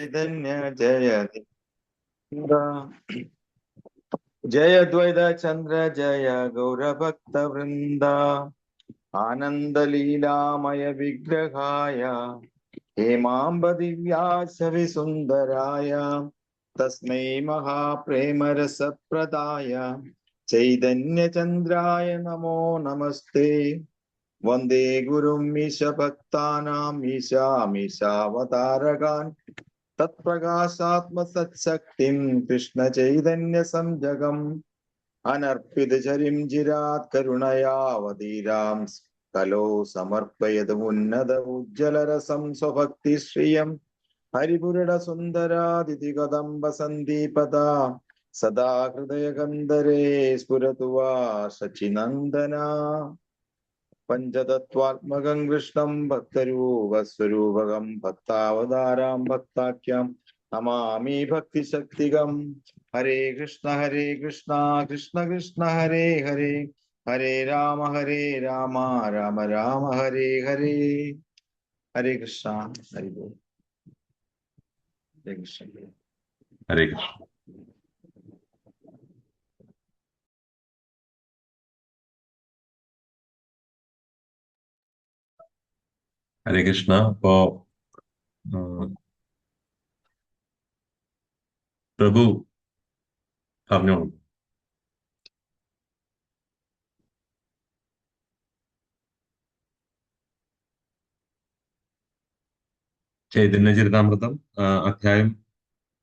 चैतन्य जय जय द्वैत चंद्र जय गौरभक्त वृंद आनंद लीलामय विग्रहाय हेमांब दिव्यास विसुंदराय तस्मै महाप्रेम रस प्रदाय चैतन्य चंद्राय नमो नमस्ते वंदे गुरुं ईशभक्तानां ईशावतारकान् तत्प्रकाशात्मसत्शक्तिं कृष्ण चैतन्य संजगम् अनर्पितचरिं चिरात् करुणयावतीरां कलो समर्पयतु उन्नत उज्ज्वलरसं स्वभक्तिश्रियं हरिपुरडसुन्दरादितिकदम्ब सन्दीपदा सदा हृदयकन्दरे स्फुरतु वा शचिनन्दना पंचतत्वात्मकं कृष्णं भक्तरूपस्वरूपकं भक्तावतारां भक्ताख्यं नमामि भक्तिशक्तिगं हरे कृष्ण कृष्ण कृष्ण हरे हरे हरे राम राम राम हरे हरे हरे कृष्ण हरि बोल हरे कृष्ण हरे कृष्ण. ഹരേ കൃഷ്ണ. അപ്പോ പ്രഭു പറഞ്ഞോളൂ. ചൈതന്യ ചരിതാമൃതം അധ്യായം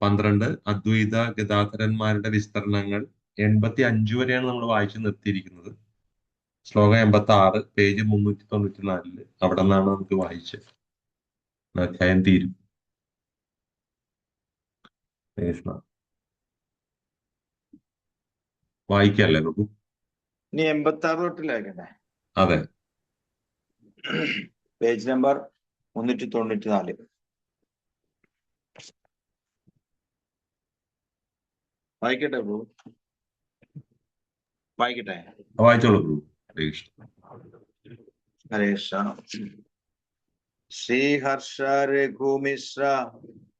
12 അദ്വൈത ഗദാധരന്മാരുടെ വിസ്തരണങ്ങൾ 85 വരെയാണ് നമ്മൾ വായിച്ചു നിർത്തിയിരിക്കുന്നത്. ശ്ലോകം 86, പേജ് 394 അവിടെ നിന്നാണ് നമുക്ക് വായിച്ചത്. അധ്യായം തീരും. കൃഷ്ണ വായിക്കല്ലേ പ്രഭു? ഇനി 86 തൊട്ടിലേക്കട്ടെ. അതെ, പേജ് നമ്പർ 394. വായിക്കട്ടെ പ്രഭു, വായിക്കട്ടെ. വായിച്ചോളൂ പ്രഭു. ഹരേ കൃഷ്ണ. ഹരേ കൃഷ്ണ. ശ്രീഹർഷ രഘുമിശ്ര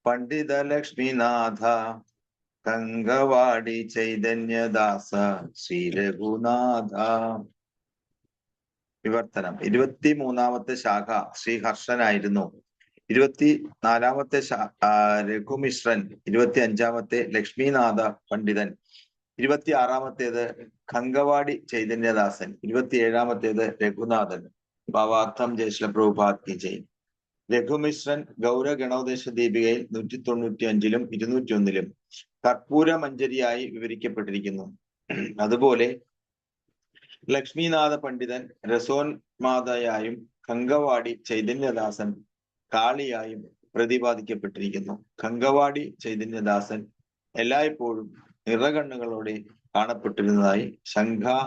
പണ്ഡിത ലക്ഷ്മിനാഥ കങ്കവാടി ചൈതന്യദാസ ശ്രീ രഘുനാഥ. വിവർത്തനം. 23-ാമത്തെ ശാഖ ശ്രീഹർഷനായിരുന്നു. 24-ാമത്തെ രഘുമിശ്രൻ, 25-ാമത്തെ ലക്ഷ്മിനാഥ പണ്ഡിതൻ, 26-ാമത്തേത് കങ്കവാടി ചൈതന്യദാസൻ, 27-ാമത്തേത് രഘുനാഥൻ. ഭാവാർത്ഥം ജയശ്രീ പ്രഭുപാദ് കി ജയ്. രഘുമിശ്രൻ ഗൗര ഗണോദേശ ദീപികയിൽ 195-ലും 201-ലും കർപ്പൂര മഞ്ജരിയായി വിവരിക്കപ്പെട്ടിരിക്കുന്നു. അതുപോലെ ലക്ഷ്മിനാഥ പണ്ഡിതൻ രസോന്മാതയായും കങ്കവാടി ചൈതന്യദാസൻ കാളിയായും പ്രതിപാദിക്കപ്പെട്ടിരിക്കുന്നു. കങ്കവാടി ചൈതന്യദാസൻ എല്ലായ്പ്പോഴും നിറകണ്ണുകളോടെ കാണപ്പെട്ടിരുന്നതായി ശങ്കാ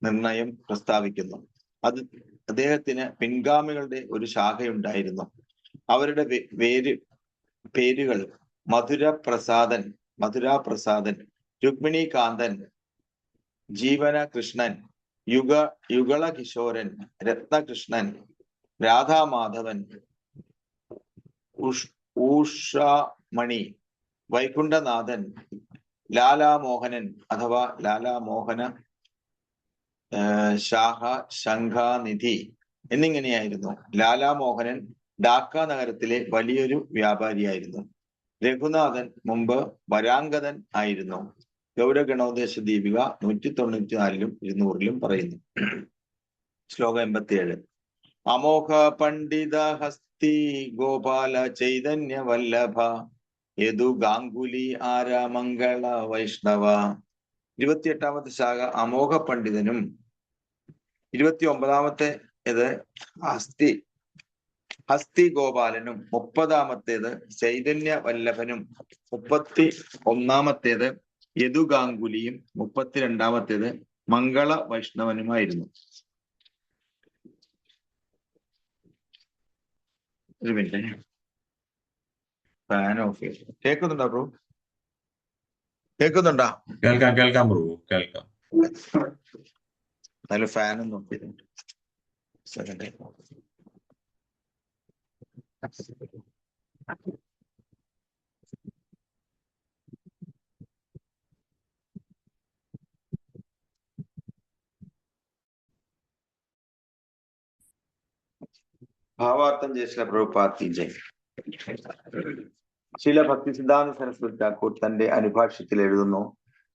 നിർണയം പ്രസ്താവിക്കുന്നു. അദ്ദേഹത്തിന് പിൻഗാമികളുടെ ഒരു ശാഖയുണ്ടായിരുന്നു. അവരുടെ പേരുകൾ മധുരാപ്രസാദൻ, രുക്മിണീകാന്തൻ, ജീവന കൃഷ്ണൻ, യുഗള കിശോരൻ, രത്നകൃഷ്ണൻ, രാധാമാധവൻ, ഊഷാമണി, വൈകുണ്ഠനാഥൻ, ലാലാമോഹനൻ അഥവാ ലാലാമോഹന ശംഖാനിധി എന്നിങ്ങനെയായിരുന്നു. ലാലാമോഹനൻ ഡാക്ക നഗരത്തിലെ വലിയൊരു വ്യാപാരിയായിരുന്നു. രഘുനാഥൻ മുമ്പ് വരാംഗതൻ ആയിരുന്നു. ഗൗരഗണോദേശ ദീപിക 194-ലും 200-ലും പറയുന്നു. ശ്ലോകം 87. അമോഘ പണ്ഡിത ഹസ്തി ഗോപാല ചൈതന്യ വല്ലഭ യദു ഗാംഗുലി ആരമംഗള വൈഷ്ണവ. 28-ാമത്തെ ശാഖ അമോഘ പണ്ഡിതനും, 29-ാമത്തേത് ഹസ്തി ഗോപാലനും, 30-ാമത്തേത് ചൈതന്യ വല്ലഭനും, 31-ാമത്തേത് യദുഗാംഗുലിയും, 32-ാമത്തേത് മംഗള വൈഷ്ണവനുമായിരുന്നു. ഒരു മിനിറ്റ്, ഫാൻ ഓഫ് ചെയ്തു. കേൾക്കുന്നുണ്ടോ ബ്രോ? കേൾക്കുന്നുണ്ടോ? കേൾക്കാം പ്രഭു, കേൾക്കാം. നല്ല ഫാനും നോക്കിയിട്ടുണ്ട്. ഭാവാർത്ഥം ജയ പ്രഭുപാദ് കി ജയ്. ശീല ഭക്തി സിദ്ധാന്ത സരസ്വതി ഠാക്കൂർ തന്റെ അനുഭാഷ്യത്തിൽ എഴുതുന്നു: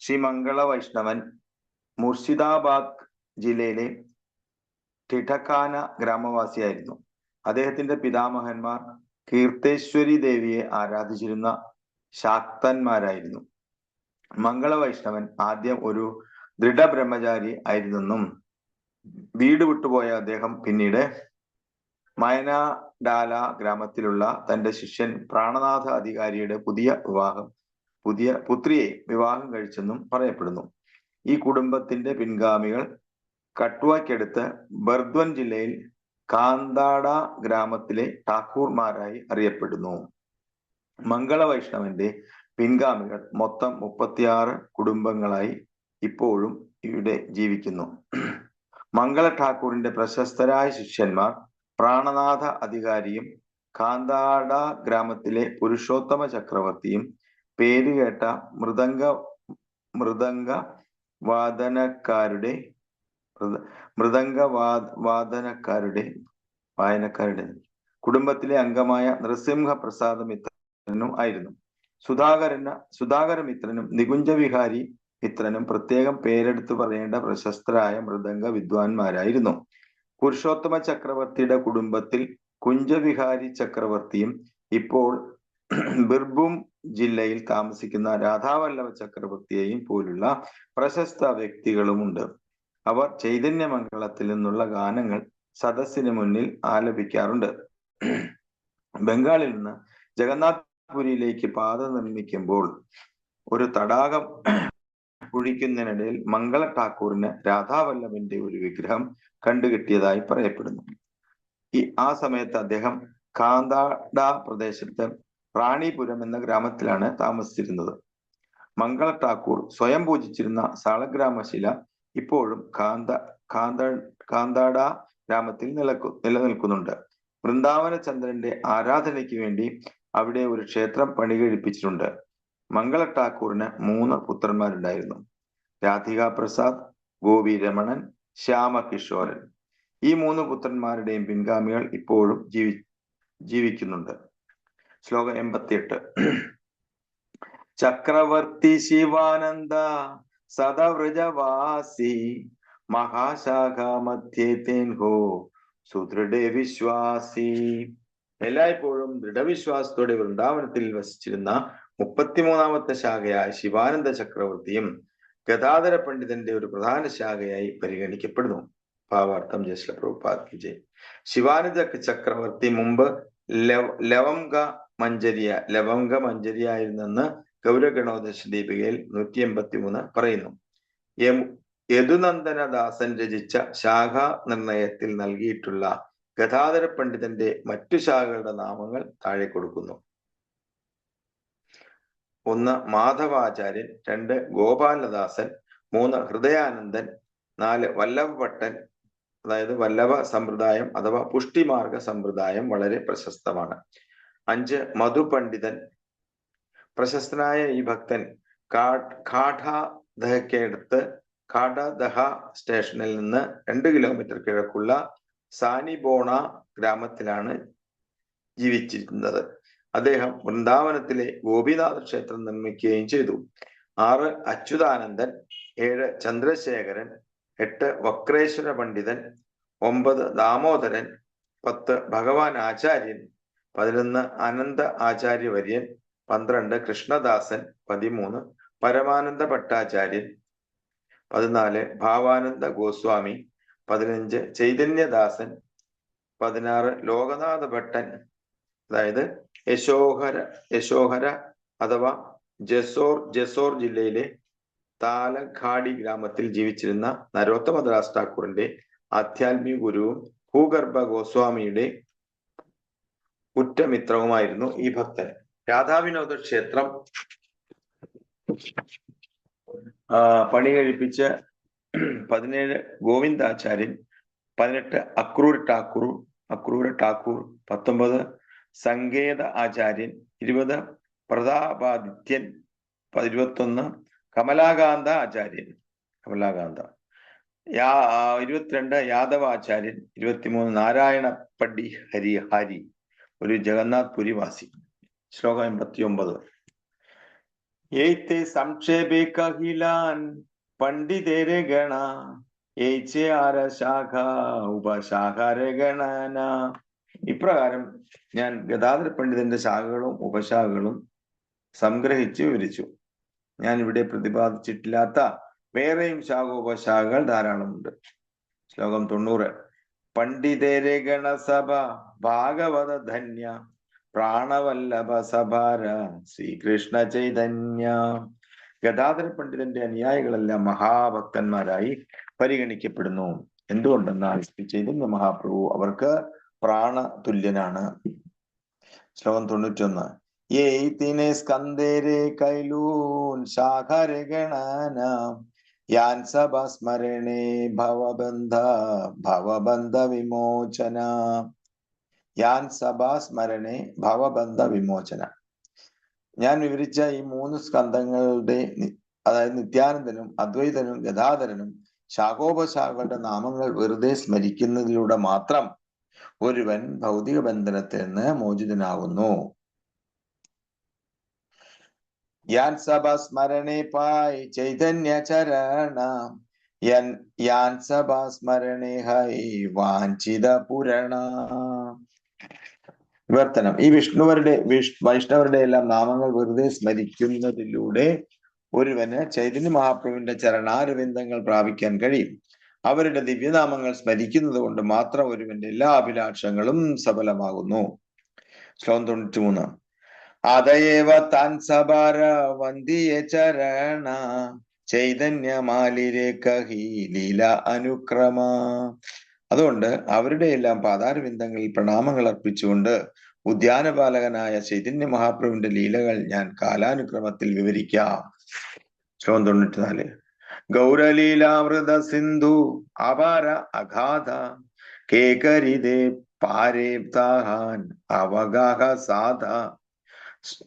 ശ്രീ മംഗള വൈഷ്ണവൻ മുർഷിദാബാദ് ജില്ലയിലെ ഠിഠക്കാന ഗ്രാമവാസിയായിരുന്നു. അദ്ദേഹത്തിന്റെ പിതാമഹന്മാർ കീർത്തേശ്വരി ദേവിയെ ആരാധിച്ചിരുന്ന ശാക്തന്മാരായിരുന്നു. മംഗള വൈഷ്ണവൻ ആദ്യം ഒരു ദൃഢബ്രഹ്മചാരി ആയിരുന്നെന്നും വീട് വിട്ടുപോയ അദ്ദേഹം പിന്നീട് മയനാഡാല ഗ്രാമത്തിലുള്ള തന്റെ ശിഷ്യൻ പ്രാണനാഥ അധികാരിയുടെ പുതിയ പുത്രിയെ വിവാഹം കഴിച്ചെന്നും പറയപ്പെടുന്നു. ഈ കുടുംബത്തിന്റെ പിൻഗാമികൾ കട്വയ്ക്കടുത്ത് ബർദ്വൻ ജില്ലയിൽ കാന്താഡ ഗ്രാമത്തിലെ ഠാക്കൂർമാരായി അറിയപ്പെടുന്നു. മംഗള വൈഷ്ണവന്റെ പിൻഗാമികൾ മൊത്തം 36 കുടുംബങ്ങളായി ഇപ്പോഴും ഇവിടെ ജീവിക്കുന്നു. മംഗള ഠാക്കൂറിന്റെ പ്രശസ്തരായ ശിഷ്യന്മാർ പ്രാണനാഥ അധികാരിയും കാന്താഡ ഗ്രാമത്തിലെ പുരുഷോത്തമ ചക്രവർത്തിയും പേരുകേട്ട മൃദംഗ വായനക്കാരുടെ കുടുംബത്തിലെ അംഗമായ നൃസിംഹ പ്രസാദ മിത്രനും ആയിരുന്നു. സുധാകര മിത്രനും നികുഞ്ച വിഹാരി മിത്രനും പ്രത്യേകം പേരെടുത്തു പറയേണ്ട പ്രശസ്തരായ മൃദംഗ വിദ്വാൻമാരായിരുന്നു. പുരുഷോത്തമ ചക്രവർത്തിയുടെ കുടുംബത്തിൽ കുഞ്ചവിഹാരി ചക്രവർത്തിയും ഇപ്പോൾ ബിർഭൂം ജില്ലയിൽ താമസിക്കുന്ന രാധാവല്ലഭ ചക്രവർത്തിയെയും പോലുള്ള പ്രശസ്ത വ്യക്തികളുമുണ്ട്. അവർ ചൈതന്യമംഗളത്തിൽ നിന്നുള്ള ഗാനങ്ങൾ സദസ്സിന് മുന്നിൽ ആലപിക്കാറുണ്ട്. ബംഗാളിൽ നിന്ന് ജഗന്നാഥ്പുരിയിലേക്ക് പാത നിർമ്മിക്കുമ്പോൾ ഒരു തടാകം കുഴിക്കുന്നതിനിടയിൽ മംഗള ഠാക്കൂറിന് രാധാവല്ലഭന്റെ ഒരു വിഗ്രഹം കണ്ടുകിട്ടിയതായി പറയപ്പെടുന്നു. ആ സമയത്ത് അദ്ദേഹം കാന്താഡ പ്രദേശത്ത് റാണിപുരം എന്ന ഗ്രാമത്തിലാണ് താമസിച്ചിരുന്നത്. മംഗള ഠാക്കൂർ സ്വയം പൂജിച്ചിരുന്ന സാളഗ്രാമശില ഇപ്പോഴും കാന്താഡ ഗ്രാമത്തിൽ നിലനിൽക്കുന്നുണ്ട്. വൃന്ദാവന ചന്ദ്രന്റെ ആരാധനയ്ക്ക് വേണ്ടി അവിടെ ഒരു ക്ഷേത്രം പണികഴിപ്പിച്ചിട്ടുണ്ട്. മംഗള ഠാക്കൂറിന് 3 പുത്രന്മാരുണ്ടായിരുന്നു: രാധിക പ്രസാദ്, ഗോപി രമണൻ, ശ്യാമകിഷോരൻ. ഈ 3 പുത്രന്മാരുടെയും പിൻഗാമികൾ ഇപ്പോഴും ജീവിക്കുന്നുണ്ട്. ശ്ലോകം 88. ചക്രവർത്തി ശിവാനന്ദ സദവ്രജവാസി മഹാശാഖ മധ്യേ തേൻഹോ സുദൃഢ വിശ്വാസി. എല്ലായ്പ്പോഴും ദൃഢവിശ്വാസത്തോടെ വൃന്ദാവനത്തിൽ വസിച്ചിരുന്ന 33ാമത്തെ ശാഖയായ ശിവാനന്ദ ചക്രവർത്തിയും ഗദാധര പണ്ഡിതന്റെ ഒരു പ്രധാന ശാഖയായി പരിഗണിക്കപ്പെടുന്നു. ഭാവാർത്ഥം ജയ പ്രഭുപാദ് കി ജയ്. ശിവാനന്ദ ചക്രവർത്തി മുമ്പ് ലവംഗ മഞ്ജരിയായിരുന്നെന്ന് ഗൗരഗണോദശ ദീപികയിൽ 183 പറയുന്നു. യദുനന്ദനദാസൻ രചിച്ച ശാഖാ നിർണയത്തിൽ നൽകിയിട്ടുള്ള ഗദാധര പണ്ഡിതന്റെ മറ്റു ശാഖകളുടെ നാമങ്ങൾ താഴെ കൊടുക്കുന്നു. 1 മാധവാചാര്യൻ, 2 ഗോപാലദാസൻ, 3 ഹൃദയാനന്ദൻ, 4 വല്ലഭഭട്ടൻ. അതായത് വല്ലഭ സമ്പ്രദായം അഥവാ പുഷ്ടിമാർഗ സമ്പ്രദായം വളരെ പ്രശസ്തമാണ്. 5 മധുപണ്ഡിതൻ. പ്രശസ്തനായ ഈ ഭക്തൻ ഖാഡദഹ സ്റ്റേഷനിൽ നിന്ന് 2 കിലോമീറ്റർ കിഴക്കുള്ള സാനിബോണ ഗ്രാമത്തിലാണ് ജീവിച്ചിരുന്നത്. അദ്ദേഹം വൃന്ദാവനത്തിലെ ഗോപിനാഥ ക്ഷേത്രം നിർമ്മിക്കുകയും ചെയ്തു. 6 അച്യുതാനന്ദൻ, 7 ചന്ദ്രശേഖരൻ, 8 വക്രേശ്വര പണ്ഡിതൻ, 9 ദാമോദരൻ, 10 ഭഗവാൻ ആചാര്യൻ, 11 അനന്ത ആചാര്യവര്യൻ, 12 കൃഷ്ണദാസൻ, 13 പരമാനന്ദ ഭട്ടാചാര്യൻ, 14 ഭാവാനന്ദ ഗോസ്വാമി, 15 ചൈതന്യദാസൻ, 16 ലോകനാഥ ഭട്ടൻ. അതായത് യശോഹര അഥവാ ജസോർ ജില്ലയിലെ താലഘാടി ഗ്രാമത്തിൽ ജീവിച്ചിരുന്ന നരോത്തമദാസ് ഠാക്കൂറിന്റെ ആധ്യാത്മിക ഗുരുവും ഭൂഗർഭ ഗോസ്വാമിയുടെ ഉറ്റമിത്രവുമായിരുന്നു ഈ ഭക്തൻ. രാധാവിനോദ ക്ഷേത്രം പണി കഴിപ്പിച്ച് 17 ഗോവിന്ദാചാര്യൻ, 18 അക്രൂര ഠാക്കൂർ, 19 സങ്കേത ആചാര്യൻ, 20 പ്രതാപാദിത്യൻ, 21 കമലാകാന്ത ആചാര്യൻ. 22 യാദവാചാര്യൻ, 23 നാരായണ പണ്ഡി ഹരി ഒരു ജഗന്നാഥ് പുരിവാസി. ശ്ലോകം 89. ഏത്തെ സംക്ഷേപേ കഹിലാൻ പണ്ഡിതരെ ഗണ ഏച്ചെ ആര ശാഖ ഉപശാഖരെ ഗണന. ഇപ്രകാരം ഞാൻ ഗദാധര പണ്ഡിതന്റെ ശാഖകളും ഉപശാഖകളും സംഗ്രഹിച്ച് വിവരിച്ചു. ഞാൻ ഇവിടെ പ്രതിപാദിച്ചിട്ടില്ലാത്ത വേറെയും ശാഖോപശാഖകൾ ധാരാളമുണ്ട്. ശ്ലോകം 90. പണ്ഡിതരെ ഗണസഭ ഭാഗവത ധന്യ പ്രാണവല്ലഭ സഭാര ശ്രീകൃഷ്ണ ചൈതന്യ. ഗദാധര പണ്ഡിതന്റെ അനുയായികളെല്ലാം മഹാഭക്തന്മാരായി പരിഗണിക്കപ്പെടുന്നു. എന്തുകൊണ്ടെന്നാൽ ശ്രീ ചൈതന്യ മഹാപ്രഭു അവർക്ക് പ്രാണ തുല്യനാണ്. ശ്ലോകം 91. ഏതിനെ സ്കന്ദേരെ കൈലൂൻ ശാഖരെ ഗണന യാൻ സഭസ്മരണേ ഭവബന്ധ വിമോചന. യാൻ സഭാസ്മരണേ ഭവബന്ധ വിമോചന. ഞാൻ വിവരിച്ച ഈ 3 സ്കന്ധങ്ങളുടെ അതായത് നിത്യാനന്ദനും അദ്വൈതനും ഗദാധരനും ശാഖോപശാഖകളുടെ നാമങ്ങൾ വെറുതെ സ്മരിക്കുന്നതിലൂടെ മാത്രം ഒരുവൻ ഭൗതിക ബന്ധനത്തിൽ നിന്ന് മോചിതനാകുന്നു. യാൻ സഭ സ്മരണേ പായ് ചൈതന്യ ചരണ യാൻ സഭ സ്മരണേ ഹൈ വാഞ്ചിത പുരണ. വിവർത്തനം. ഈ വൈഷ്ണവരുടെ എല്ലാം നാമങ്ങൾ വെറുതെ സ്മരിക്കുന്നതിലൂടെ ഒരുവന് ചൈതന്യ മഹാപ്രഭുവിന്റെ ചരണാരവിന്ദങ്ങൾ പ്രാപിക്കാൻ കഴിയും. അവരുടെ ദിവ്യനാമങ്ങൾ സ്മരിക്കുന്നത് കൊണ്ട് മാത്രം ഒരുവന്റെ എല്ലാ അഭിലാഷങ്ങളും സഫലമാകുന്നു. ശ്ലോകം 93. അതയേവ താൻ സഭാര വന്ദിയ ചരണ ചൈതന്യമാലിരെ കഹി ലീല അനുക്രമ. അതുകൊണ്ട് അവരുടെ എല്ലാം പാതാരവിന്ദങ്ങളിൽ പ്രണാമങ്ങൾ അർപ്പിച്ചുകൊണ്ട് ഉദ്യാനപാലകനായ ചൈതന്യ മഹാപ്രഭുവിന്റെ ലീലകൾ ഞാൻ കാലാനുക്രമത്തിൽ വിവരിക്കാം. ശ്ലോകം 94. ഗൗരലീലാമൃത സിന്ധു അപാര അഗാധ കേകരിതേ പാരേപ്താഹാൻ അവഗാഹ സാധ.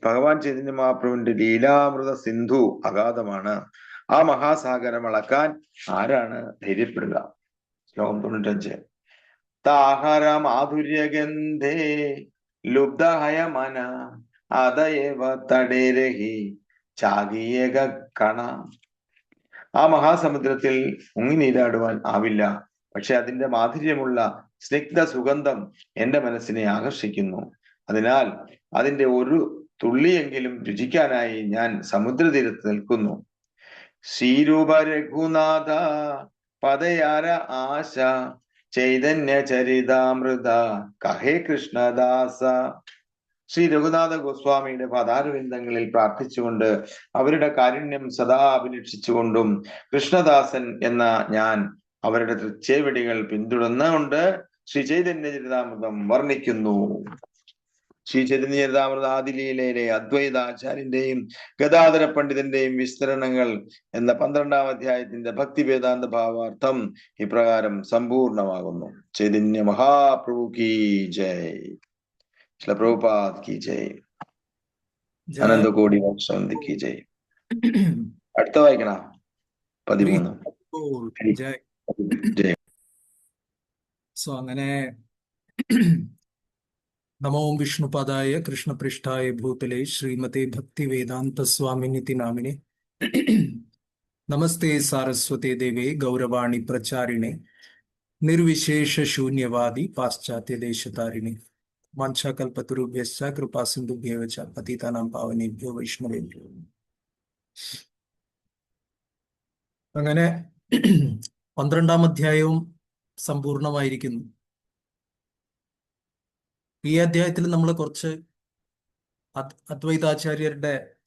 ഭഗവാൻ ചൈതന്യ മഹാപ്രഭുവിന്റെ ലീലാമൃത സിന്ധു അഗാധമാണ്. ആ മഹാസാഗരം അളക്കാൻ ആരാണ് ധൈര്യപ്പെടുക? ശ്ലോകം 95. താഹര മാധുര്യഗന്ധേ ലുബ്ധഹയമന അതയേവ തടേരഹി ചാകിയേക കണ. ആ മഹാസമുദ്രത്തിൽ മുങ്ങി നീരാടുവാൻ ആവില്ല, പക്ഷെ അതിന്റെ മാധുര്യമുള്ള സ്നിഗ്ധ സുഗന്ധം എന്റെ മനസ്സിനെ ആകർഷിക്കുന്നു. അതിനാൽ അതിന്റെ ഒരു തുള്ളിയെങ്കിലും രുചിക്കാനായി ഞാൻ സമുദ്രതീരത്ത് നിൽക്കുന്നു. ശ്രീരൂപ രഘുനാഥ പദയാര ആശ ചൈതന്യ ചരിതാമൃത കഹേ കൃഷ്ണദാസ. ശ്രീ രഘുനാഥ ഗോസ്വാമിയുടെ പദാരവിന്ദങ്ങളിൽ പ്രാർത്ഥിച്ചുകൊണ്ട് അവരുടെ കാരുണ്യം സദാ അഭിലഷിച്ചുകൊണ്ടും കൃഷ്ണദാസൻ എന്ന ഞാൻ അവരുടെ തൃച്ചേവടികൾ പിന്തുടർന്നുകൊണ്ട് ശ്രീ ചൈതന്യ ചരിതാമൃതം വർണ്ണിക്കുന്നു. ശ്രീ ചൈതന്യ ചരിതാമൃത ആദിലീലയിലെ അദ്വൈതാചാര്യന്റെയും ഗദാധര പണ്ഡിതന്റെയും വിസ്തരണങ്ങൾ എന്ന 12ാം അധ്യായത്തിന്റെ ഭക്തി വേദാന്ത ഭാവാർത്ഥം ഇപ്രകാരം സമ്പൂർണമാകുന്നു. ചൈതന്യ മഹാപ്രഭു കി ജയ്. ശ്രീ പ്രഭുപാദ് കി ജയ്. അനന്തകോടി വംശവന്തി കി ജയ്. അടുത്ത വായിക്കണ 13. ജയ്. സോ അങ്ങനെ നമോ വിഷ്ണുപാദായ കൃഷ്ണപൃഷ്ഠായ ഭൂതലേ ശ്രീമതേ ഭക്തി വേദാന്ത സ്വാമിനിതി നാമിനെ നമസ്തേ സാരസ്വതേ ദേവേ ഗൗരവാണി പ്രചാരിണേ നിർവിശേഷ ശൂന്യവാദി പാശ്ചാത്യ ദേശതാരിണി വാഞ്ചാകൽപതരുഭ്യശ്ച കൃപാസിന്ധുഭ്യവ ച പതിതാനാം പാവനേഭ്യോ വൈഷ്ണവേഭ്യോ. അങ്ങനെ 12ാം അധ്യായവും സമ്പൂർണമായിരിക്കുന്നു. ഈ അധ്യായത്തിൽ നമ്മൾ കുറച്ച്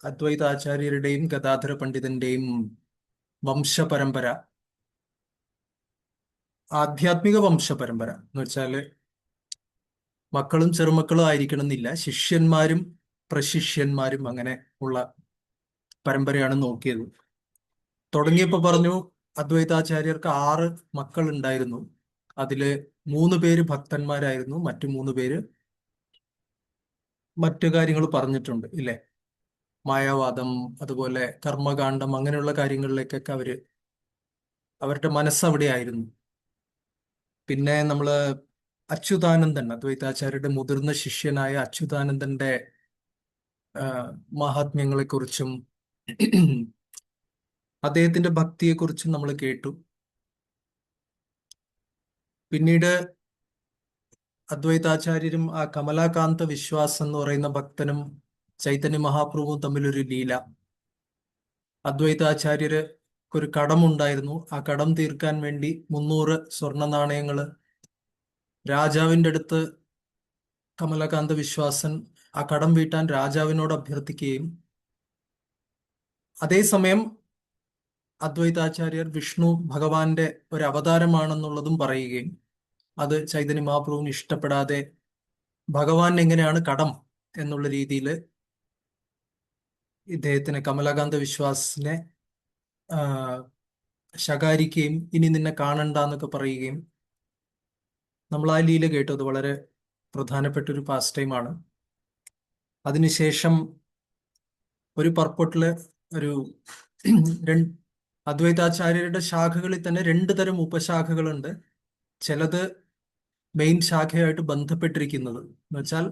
അദ്വൈതാചാര്യരുടെയും ഗദാധര പണ്ഡിതന്റെയും വംശപരമ്പര, ആധ്യാത്മിക വംശപരമ്പര എന്ന് വെച്ചാല് മക്കളും ചെറുമക്കളും ആയിരിക്കണം എന്നില്ല, ശിഷ്യന്മാരും പ്രശിഷ്യന്മാരും അങ്ങനെ ഉള്ള പരമ്പരയാണ് നോക്കിയത്. തുടങ്ങിയപ്പോ പറഞ്ഞു അദ്വൈതാചാര്യർക്ക് 6 മക്കൾ ഉണ്ടായിരുന്നു. അതില് 3 പേര് ഭക്തന്മാരായിരുന്നു, മറ്റു 3 പേര് മറ്റു കാര്യങ്ങൾ പറഞ്ഞിട്ടുണ്ട് ഇല്ലേ. മായാവാദം, അതുപോലെ കർമ്മകാന്ഡം, അങ്ങനെയുള്ള കാര്യങ്ങളിലേക്കൊക്കെ അവര് അവരുടെ മനസ്സ് അവിടെയായിരുന്നു. പിന്നെ നമ്മള് അച്യുതാനന്ദൻ, അദ്വൈതാചാര്യരുടെ മുതിർന്ന ശിഷ്യനായ അച്യുതാനന്ദന്റെ മഹാത്മ്യങ്ങളെക്കുറിച്ചും അദ്ദേഹത്തിന്റെ ഭക്തിയെക്കുറിച്ചും നമ്മൾ കേട്ടു. പിന്നീട് അദ്വൈതാചാര്യരും ആ കമലാകാന്ത വിശ്വാസ് എന്ന് പറയുന്ന ഭക്തനും ചൈതന്യ മഹാപ്രഭുവും തമ്മിലൊരു ലീല. അദ്വൈതാചാര്യര് ഒരു കടമുണ്ടായിരുന്നു. ആ കടം തീർക്കാൻ വേണ്ടി 300 സ്വർണ്ണ നാണയങ്ങള് രാജാവിന്റെ അടുത്ത് കമലകാന്ത വിശ്വാസൻ ആ കടം വീട്ടാൻ രാജാവിനോട് അഭ്യർത്ഥിക്കുകയും അതേസമയം അദ്വൈതാചാര്യർ വിഷ്ണു ഭഗവാന്റെ ഒരു അവതാരമാണെന്നുള്ളതും പറയുകയും അത് ചൈതന്യ മഹാപ്രഭുവിന് ഇഷ്ടപ്പെടാതെ ഭഗവാൻ എങ്ങനെയാണ് കടം എന്നുള്ള രീതിയിൽ ഇദ്ദേഹത്തിന് കമലാകാന്ത വിശ്വാസിനെ ശകാരിക്കുകയും ഇനി നിന്നെ കാണണ്ട എന്നൊക്കെ പറയുകയും നമ്മൾ ആ ലീല കേട്ടു. അത് വളരെ പ്രധാനപ്പെട്ട ഒരു പാസ് ടൈമാണ്. അതിനുശേഷം ഒരു പർപ്പട്ടില് ഒരു അദ്വൈതാചാര്യരുടെ ശാഖകളിൽ തന്നെ 2 തരം ഉപശാഖകളുണ്ട്. ചിലത് മെയിൻ ശാഖയായിട്ട് ബന്ധപ്പെട്ടിരിക്കുന്നത് എന്ന് വെച്ചാൽ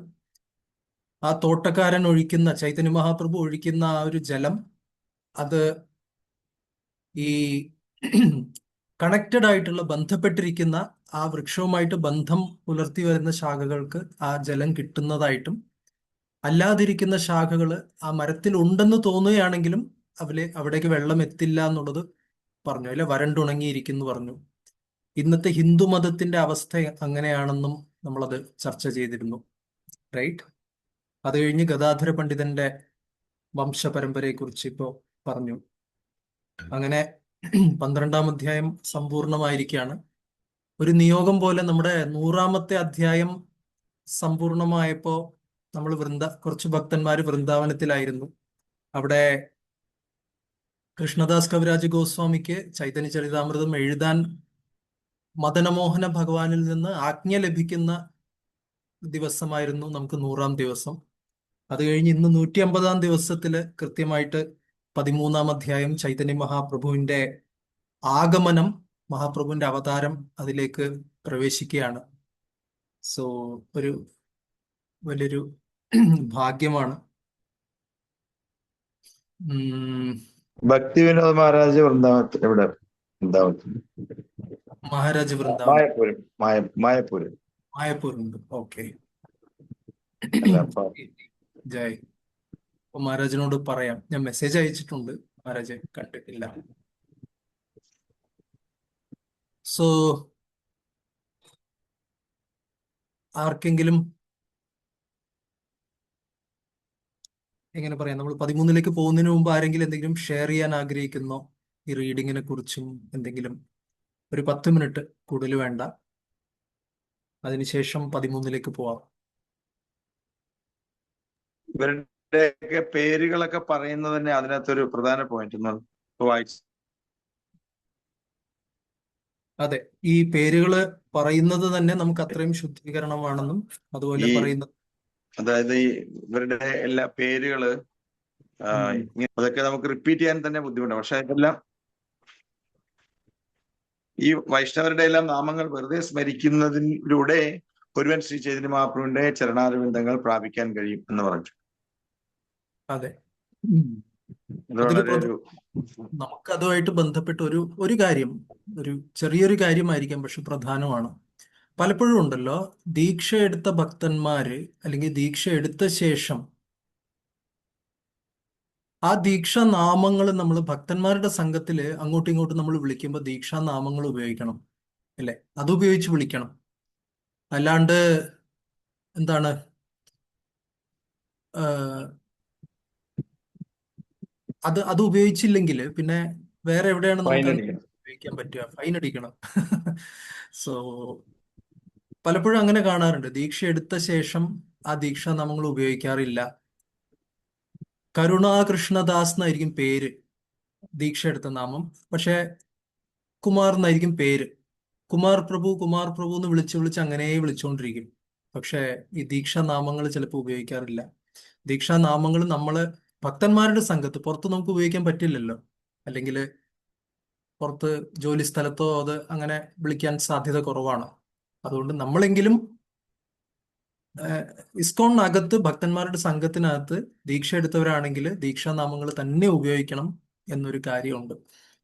ആ തോട്ടക്കാരൻ ഒഴിക്കുന്ന, ചൈതന്യ മഹാപ്രഭു ഒഴിക്കുന്ന ആ ഒരു ജലം അത് ഈ കണക്റ്റഡ് ആയിട്ടുള്ള, ബന്ധപ്പെട്ടിരിക്കുന്ന ആ വൃക്ഷവുമായിട്ട് ബന്ധം പുലർത്തി വരുന്ന ശാഖകൾക്ക് ആ ജലം കിട്ടുന്നതായിട്ടും, അല്ലാതിരിക്കുന്ന ശാഖകൾ ആ മരത്തിൽ ഉണ്ടെന്ന് തോന്നുകയാണെങ്കിലും അവിടേക്ക് വെള്ളം എത്തില്ല എന്നുള്ളത് പറഞ്ഞു. അല്ലെ, വരണ്ടുണങ്ങിയിരിക്കുന്നു പറഞ്ഞു. ഇന്നത്തെ ഹിന്ദു മതത്തിന്റെ അവസ്ഥ അങ്ങനെയാണെന്നും നമ്മളത് ചർച്ച ചെയ്തിരുന്നു. റൈറ്റ്. അത് കഴിഞ്ഞ് ഗദാധര പണ്ഡിതന്റെ വംശപരമ്പരയെ കുറിച്ച് ഇപ്പോ പറഞ്ഞു. അങ്ങനെ 12-ാം അധ്യായം സമ്പൂർണമായിരിക്കുകയാണ്. ഒരു നിയോഗം പോലെ നമ്മുടെ 100-ാമത്തെ അധ്യായം സമ്പൂർണമായപ്പോ നമ്മൾ കുറച്ച് ഭക്തന്മാര് വൃന്ദാവനത്തിലായിരുന്നു. അവിടെ കൃഷ്ണദാസ് കവിരാജ് ഗോസ്വാമിക്ക് ചൈതന്യ ചരിതാമൃതം എഴുതാൻ മദനമോഹന ഭഗവാനിൽ നിന്ന് ആജ്ഞ ലഭിക്കുന്ന ദിവസമായിരുന്നു നമുക്ക് 100-ാം ദിവസം. അത് കഴിഞ്ഞ് ഇന്ന് 150-ാം ദിവസത്തില് കൃത്യമായിട്ട് 13-ാം അധ്യായം ചൈതന്യ മഹാപ്രഭുവിന്റെ ആഗമനം, മഹാപ്രഭുവിന്റെ അവതാരം അതിലേക്ക് പ്രവേശിക്കുകയാണ്. സോ ഒരു വലിയൊരു ഭാഗ്യമാണ്. ഭക്തി വിനോദ് മഹാരാജ് വൃന്ദാവനത്തിൽ എവിടെ? വൃന്ദാവനത്തിൽ മഹാരാജ് വൃന്ദാവൻ, മായപ്പൂരുണ്ട്. ഓക്കെ, ജയ്. അപ്പൊ മഹാരാജിനോട് പറയാം, ഞാൻ മെസ്സേജ് അയച്ചിട്ടുണ്ട്, മഹാരാജ് കണ്ടിട്ടില്ല. സോ ആർക്കെങ്കിലും എങ്ങനെ പറയാം, നമ്മൾ 13-ലേക്ക് പോകുന്നതിന് മുമ്പ് ആരെങ്കിലും എന്തെങ്കിലും ഷെയർ ചെയ്യാൻ ആഗ്രഹിക്കുന്നോ? ഈ റീഡിങ്ങിനെ കുറിച്ചും എന്തെങ്കിലും? ഒരു 10 മിനിറ്റ്, കൂടുതൽ വേണ്ട. അതിനുശേഷം 13-ലേക്ക് പോവാം. ഇവരുടെയൊക്കെ പേരുകളൊക്കെ പറയുന്നത് തന്നെ അതിനകത്തൊരു പ്രധാന പോയിന്റ് വായിച്ചു. അതെ, ഈ പേരുകള് പറയുന്നത് തന്നെ നമുക്ക് അത്രയും ശുദ്ധീകരണമാണെന്നും അതുപോലെ പറയുന്നത്, അതായത് ഈ ഇവരുടെ എല്ലാ പേരുകള് അതൊക്കെ നമുക്ക് റിപ്പീറ്റ് ചെയ്യാൻ തന്നെ ബുദ്ധിമുട്ടാണ്. പക്ഷെ ഇതെല്ലാം ഈ വൈഷ്ണവരുടെ എല്ലാം നാമങ്ങൾ വെറുതെ സ്മരിക്കുന്നതിലൂടെ ഒരുവൻ ശ്രീ ചൈതന്യ മഹാപ്രഭുവിന്റെ ചരണാരവിന്ദങ്ങൾ പ്രാപിക്കാൻ കഴിയും എന്ന് പറഞ്ഞു. അതെ, അതുപോലെ നമുക്ക് അതുമായിട്ട് ബന്ധപ്പെട്ട ഒരു കാര്യം, ഒരു ചെറിയൊരു കാര്യമായിരിക്കാം, പക്ഷെ പ്രധാനമാണ്. പലപ്പോഴും ഉണ്ടല്ലോ, ദീക്ഷ എടുത്ത ഭക്തന്മാര് അല്ലെങ്കിൽ ദീക്ഷ എടുത്ത ശേഷം ആ ദീക്ഷാ നാമങ്ങൾ നമ്മൾ ഭക്തന്മാരുടെ സംഘത്തില് അങ്ങോട്ടും ഇങ്ങോട്ടും നമ്മൾ വിളിക്കുമ്പോൾ ദീക്ഷാ നാമങ്ങൾ ഉപയോഗിക്കണം, അല്ലെ? അത് ഉപയോഗിച്ച് വിളിക്കണം. അല്ലാണ്ട് എന്താണ്, അത് ഉപയോഗിച്ചില്ലെങ്കിൽ പിന്നെ വേറെ എവിടെയാണ് നമുക്ക് ഉപയോഗിക്കാൻ പറ്റുക? ഫൈൻ അടിക്കണം. സോ പലപ്പോഴും അങ്ങനെ കാണാറുണ്ട്, ദീക്ഷ എടുത്ത ശേഷം ആ ദീക്ഷാ നാമങ്ങൾ ഉപയോഗിക്കാറില്ല. കരുണാകൃഷ്ണദാസ് എന്നായിരിക്കും പേര്, ദീക്ഷ എടുത്ത നാമം. പക്ഷെ കുമാർ എന്നായിരിക്കും പേര്. കുമാർ പ്രഭു എന്ന് വിളിച്ച് അങ്ങനെ വിളിച്ചുകൊണ്ടിരിക്കും. പക്ഷെ ഈ ദീക്ഷാ നാമങ്ങൾ ചിലപ്പോൾ ഉപയോഗിക്കാറില്ല. ദീക്ഷാ നാമങ്ങൾ നമ്മള് ഭക്തന്മാരുടെ സംഘത്ത്, പുറത്ത് നമുക്ക് ഉപയോഗിക്കാൻ പറ്റില്ലല്ലോ. അല്ലെങ്കിൽ പുറത്ത് ജോലി സ്ഥലത്തോ അത് അങ്ങനെ വിളിക്കാൻ സാധ്യത കുറവാണ്. അതുകൊണ്ട് നമ്മളെങ്കിലും ഇസ്കോണിനകത്ത് ഭക്തന്മാരുടെ സംഘത്തിനകത്ത് ദീക്ഷ എടുത്തവരാണെങ്കിൽ ദീക്ഷാനാമങ്ങൾ തന്നെ ഉപയോഗിക്കണം എന്നൊരു കാര്യമുണ്ട്.